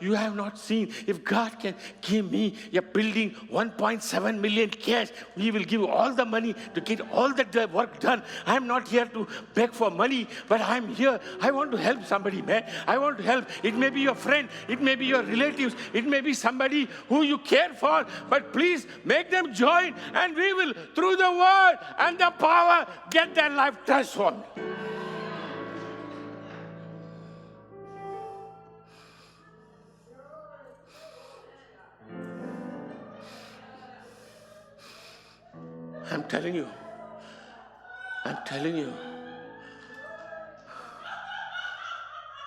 You have not seen. If God can give me a building, 1.7 million cash, we will give all the money to get all the work done. I am not here to beg for money, but I am here. I want to help somebody, man. I want to help. It may be your friend. It may be your relatives. It may be somebody who you care for, but please make them join, and we will, through the word and the power, get their life transformed. I'm telling you.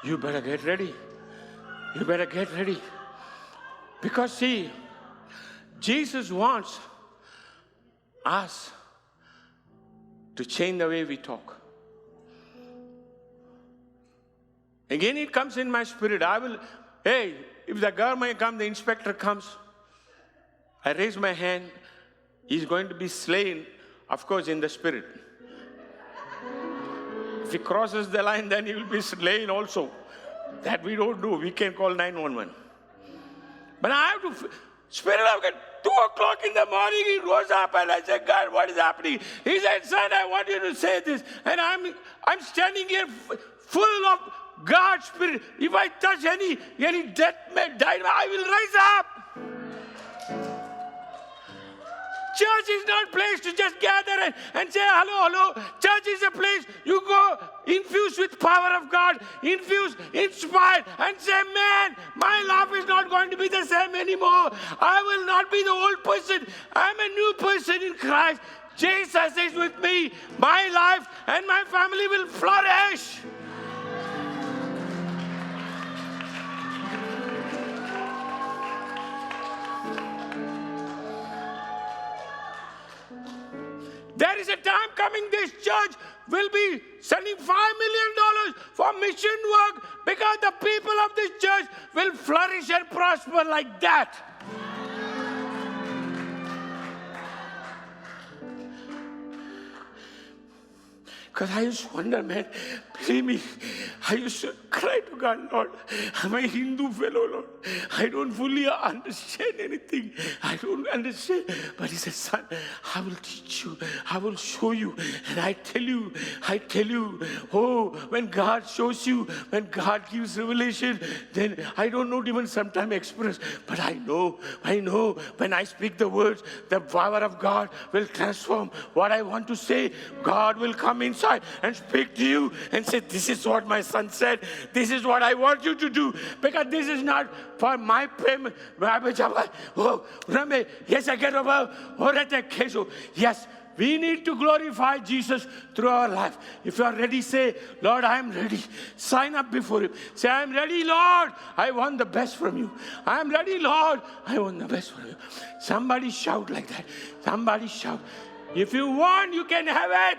You better get ready. You better get ready. Because see, Jesus wants us to change the way we talk. Again, it comes in my spirit. If the government comes, the inspector comes, I raise my hand, he's going to be slain, of course, in the spirit. If he crosses the line, then he will be slain also. That we don't do. We can call 911. But I have to, Spirit of God, 2 o'clock in the morning, he rose up and I said, God, what is happening? He said, son, I want you to say this. And I'm standing here full of God's Spirit. If I touch any dead man, I will rise up. Church is not a place to just gather and say, hello. Church is a place you go infused with power of God, infused, inspired, and say, man, my life is not going to be the same anymore. I will not be the old person. I'm a new person in Christ. Jesus is with me. My life and my family will flourish. There is a time coming, this church will be sending $5 million for mission work because the people of this church will flourish and prosper like that. Because I used to wonder, man, believe me, I used to cry to God, Lord, I'm a Hindu fellow, Lord. I don't fully understand anything. I don't understand. But he said, son, I will teach you. I will show you. And I tell you, oh, when God shows you, when God gives revelation, then I don't know even sometimes express, but I know, when I speak the words, the power of God will transform what I want to say. God will come inside and speak to you and say, this is what my son said. This is what I want you to do. Because this is not for my payment. Yes, we need to glorify Jesus through our life. If you are ready, say, Lord, I am ready. Sign up before him. Say, I am ready, Lord. I want the best from you. I am ready, Lord. I want the best from you. Somebody shout like that. Somebody shout. If you want, you can have it.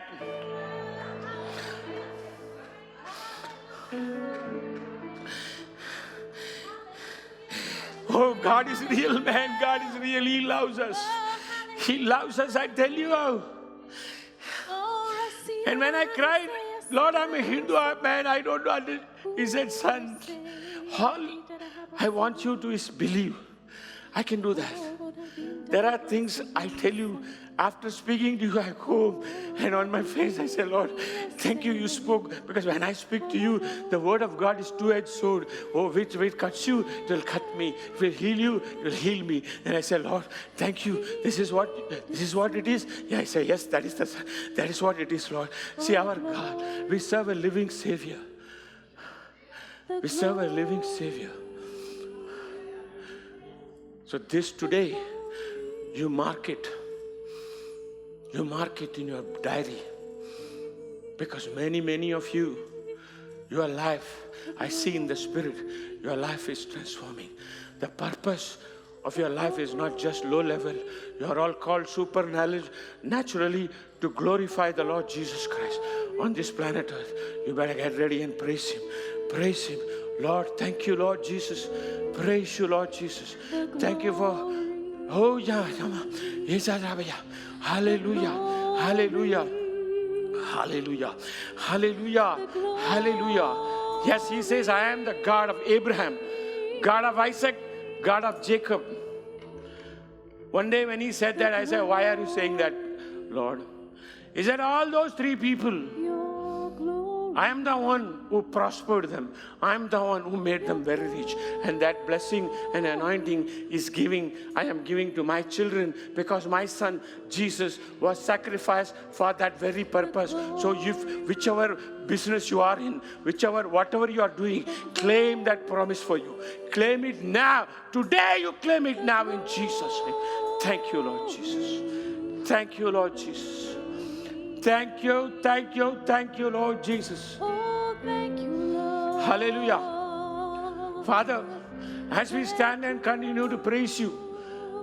Oh, God is real, man. God is real. He loves us. He loves us, I tell you. And when I cried, Lord, I'm a Hindu man. I don't know. He said, son, all I want you to is believe. I can do that. There are things I tell you, after speaking to you, I go home and on my face I say, Lord, thank you, you spoke. Because when I speak to you, the word of God is two-edged sword. Oh, which cuts you, it will cut me. It will heal you, it will heal me. And I say, Lord, thank you. This is what it is. Yeah, I say, yes, that is what it is, Lord. See, our God, we serve a living Savior. We serve a living Savior. So this today, you mark it. You mark it in your diary. Because many of you, your life, I see in the Spirit, your life is transforming. The purpose of your life is not just low level. You are all called supernaturally to glorify the Lord Jesus Christ on this planet Earth. You better get ready and praise Him. Praise Him. Lord, thank you, Lord Jesus. Praise you, Lord Jesus. Thank you for... Oh, yeah. Hallelujah. Hallelujah. Hallelujah. Hallelujah. Hallelujah. Yes, He says, I am the God of Abraham, God of Isaac, God of Jacob. One day when He said that, I said, why are you saying that, Lord? He said, all those three people, I am the one who prospered them. I am the one who made them very rich. And that blessing and anointing I am giving to my children because my son Jesus was sacrificed for that very purpose. So whichever business you are in, whatever you are doing, claim that promise for you. Claim it now. Today you claim it now in Jesus' name. Thank you, Lord Jesus. Thank you, Lord Jesus. Thank you, Lord Jesus. Oh, thank you, Lord. Hallelujah. Father, as we stand and continue to praise you,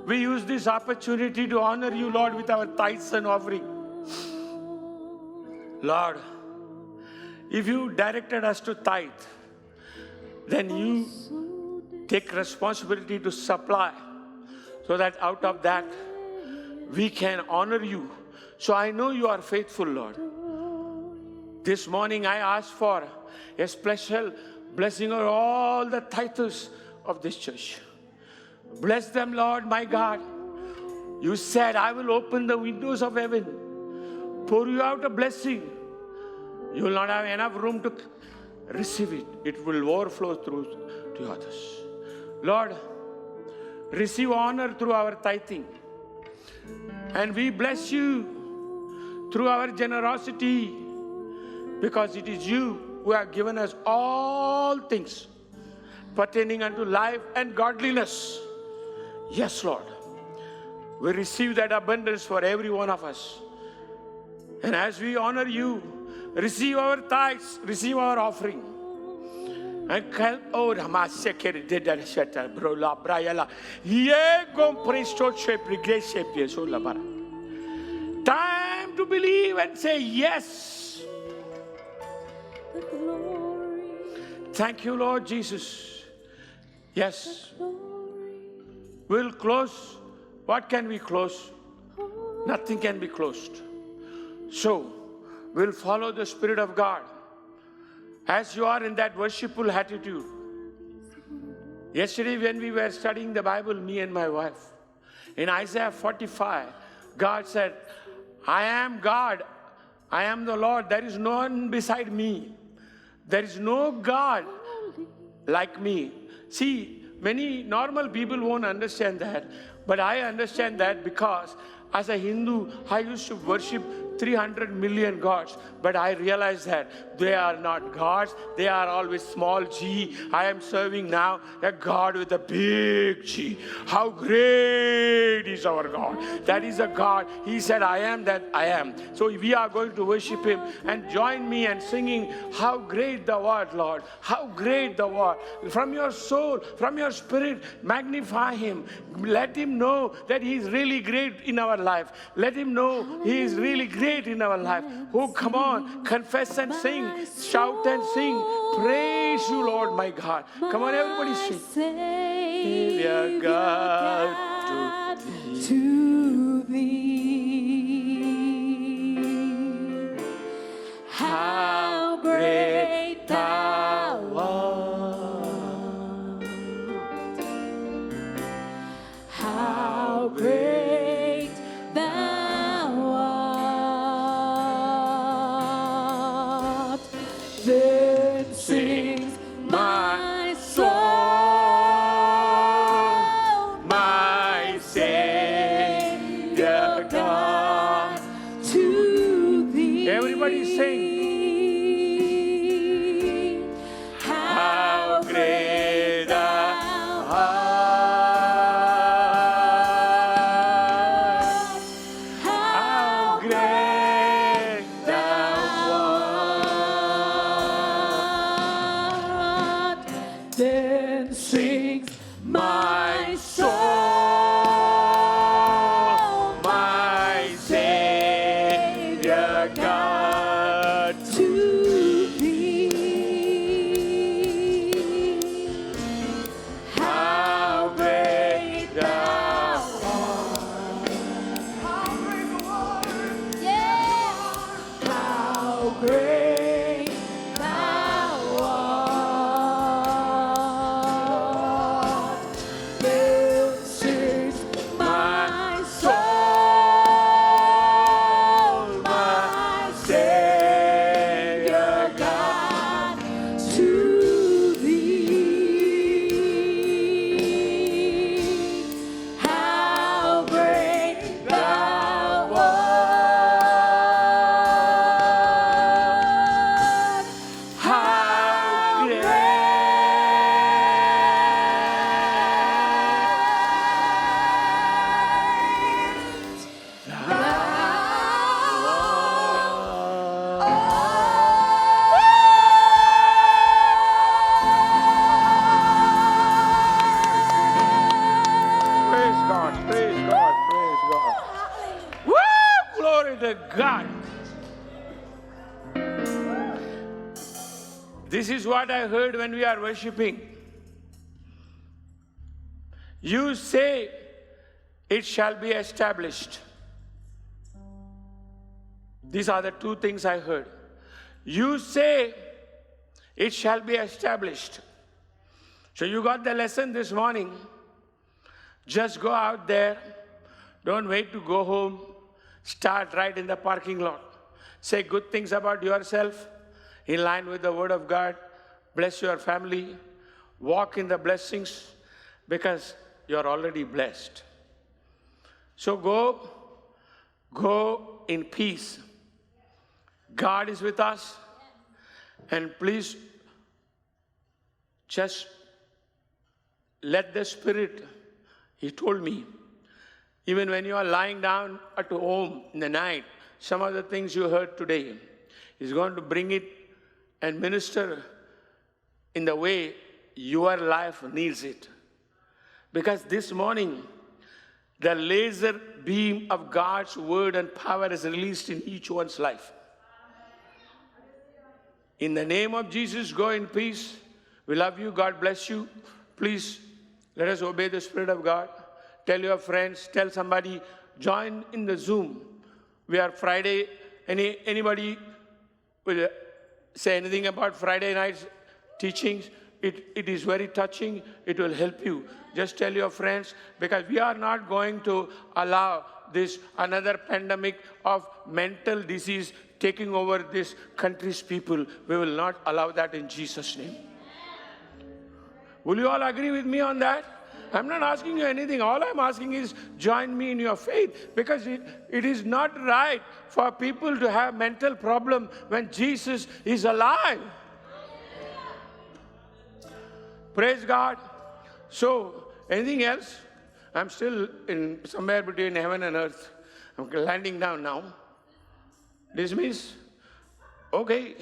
we use this opportunity to honor you, Lord, with our tithes and offering. Lord, if you directed us to tithe, then you take responsibility to supply so that out of that we can honor you. So I know you are faithful, Lord. This morning I ask for a special blessing on all the tithers of this church. Bless them, Lord, my God. You said, I will open the windows of heaven, pour you out a blessing. You will not have enough room to receive it. It will overflow through to others. Lord, receive honor through our tithing. And we bless you through our generosity, because it is you who have given us all things pertaining unto life and godliness. Yes, Lord. We receive that abundance for every one of us. And as we honor you, receive our tithes, receive our offering. And oh, Ramasekere did that shata, bro, la brayala. Ye gom presto shape, regress shape, so la bara. Time to believe and say yes. Thank you, Lord Jesus. Yes. We'll close. What can we close? Nothing can be closed. So, we'll follow the Spirit of God. As you are in that worshipful attitude. Yesterday when we were studying the Bible, me and my wife, in Isaiah 45, God said, I am God. I am the Lord. There is no one beside me. There is no God like me. See, many normal people won't understand that. But I understand that because as a Hindu, I used to worship 300 million gods, but I realize that they are not gods. They are always small g. I am serving now a God with a big G. How great is our God. That is a God. He said, I am that I am. So we are going to worship him, and join me in singing, how great thou art, Lord. How great thou art. From your soul, from your spirit, magnify him. Let him know that he is really great in our life. Let him know he is really great in our life. Oh, come on, confess and sing, shout and sing, praise you, Lord, my God. Come on, everybody sing. Savior God, to thee, how great thou art, how great thou art. Then sings my soul, my Savior God, to thee. Everybody sing. How great thou art. How great thou art. Then sings my soul, my Savior God, to thee. How great thou art. Yeah. How great thou art. This is my soul, my Savior God, to thee. How great thou art. How great thou art. Praise God, praise God, praise God. Woo! Glory to God. This is what I heard when we are worshiping. You say, it shall be established. These are the two things I heard. You say, it shall be established. So you got the lesson this morning Just go out there. Don't wait to go home. Start right in the parking lot. Say good things about yourself in line with the Word of God. Bless your family. Walk in the blessings because you're already blessed. So go in peace. God is with us. And please just let the Spirit, He told me, even when you are lying down at home in the night, some of the things you heard today, He's going to bring it and minister in the way your life needs it. Because this morning, the laser beam of God's word and power is released in each one's life. In the name of Jesus, go in peace. We love you. God bless you. Please, let us obey the Spirit of God. Tell your friends, tell somebody, join in the Zoom. We are Friday. Anybody will say anything about Friday night's teachings? It is very touching. It will help you. Just tell your friends, because we are not going to allow this another pandemic of mental disease taking over this country's people. We will not allow that in Jesus' name. Will you all agree with me on that? I'm not asking you anything. All I'm asking is join me in your faith, because it is not right for people to have mental problem when Jesus is alive. Praise God. So, anything else? I'm still in somewhere between heaven and earth. I'm landing down now. Dismiss? Okay.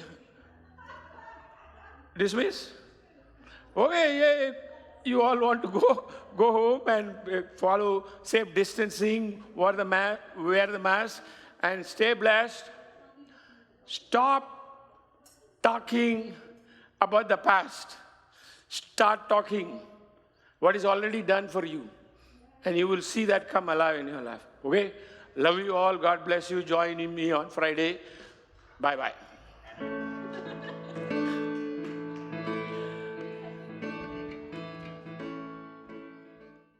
Dismiss? Okay, yeah. You all want to go home and follow safe distancing, wear the mask, and stay blessed. Stop talking about the past. Start talking what is already done for you. And you will see that come alive in your life. Okay? Love you all. God bless you. Join me on Friday. Bye-bye.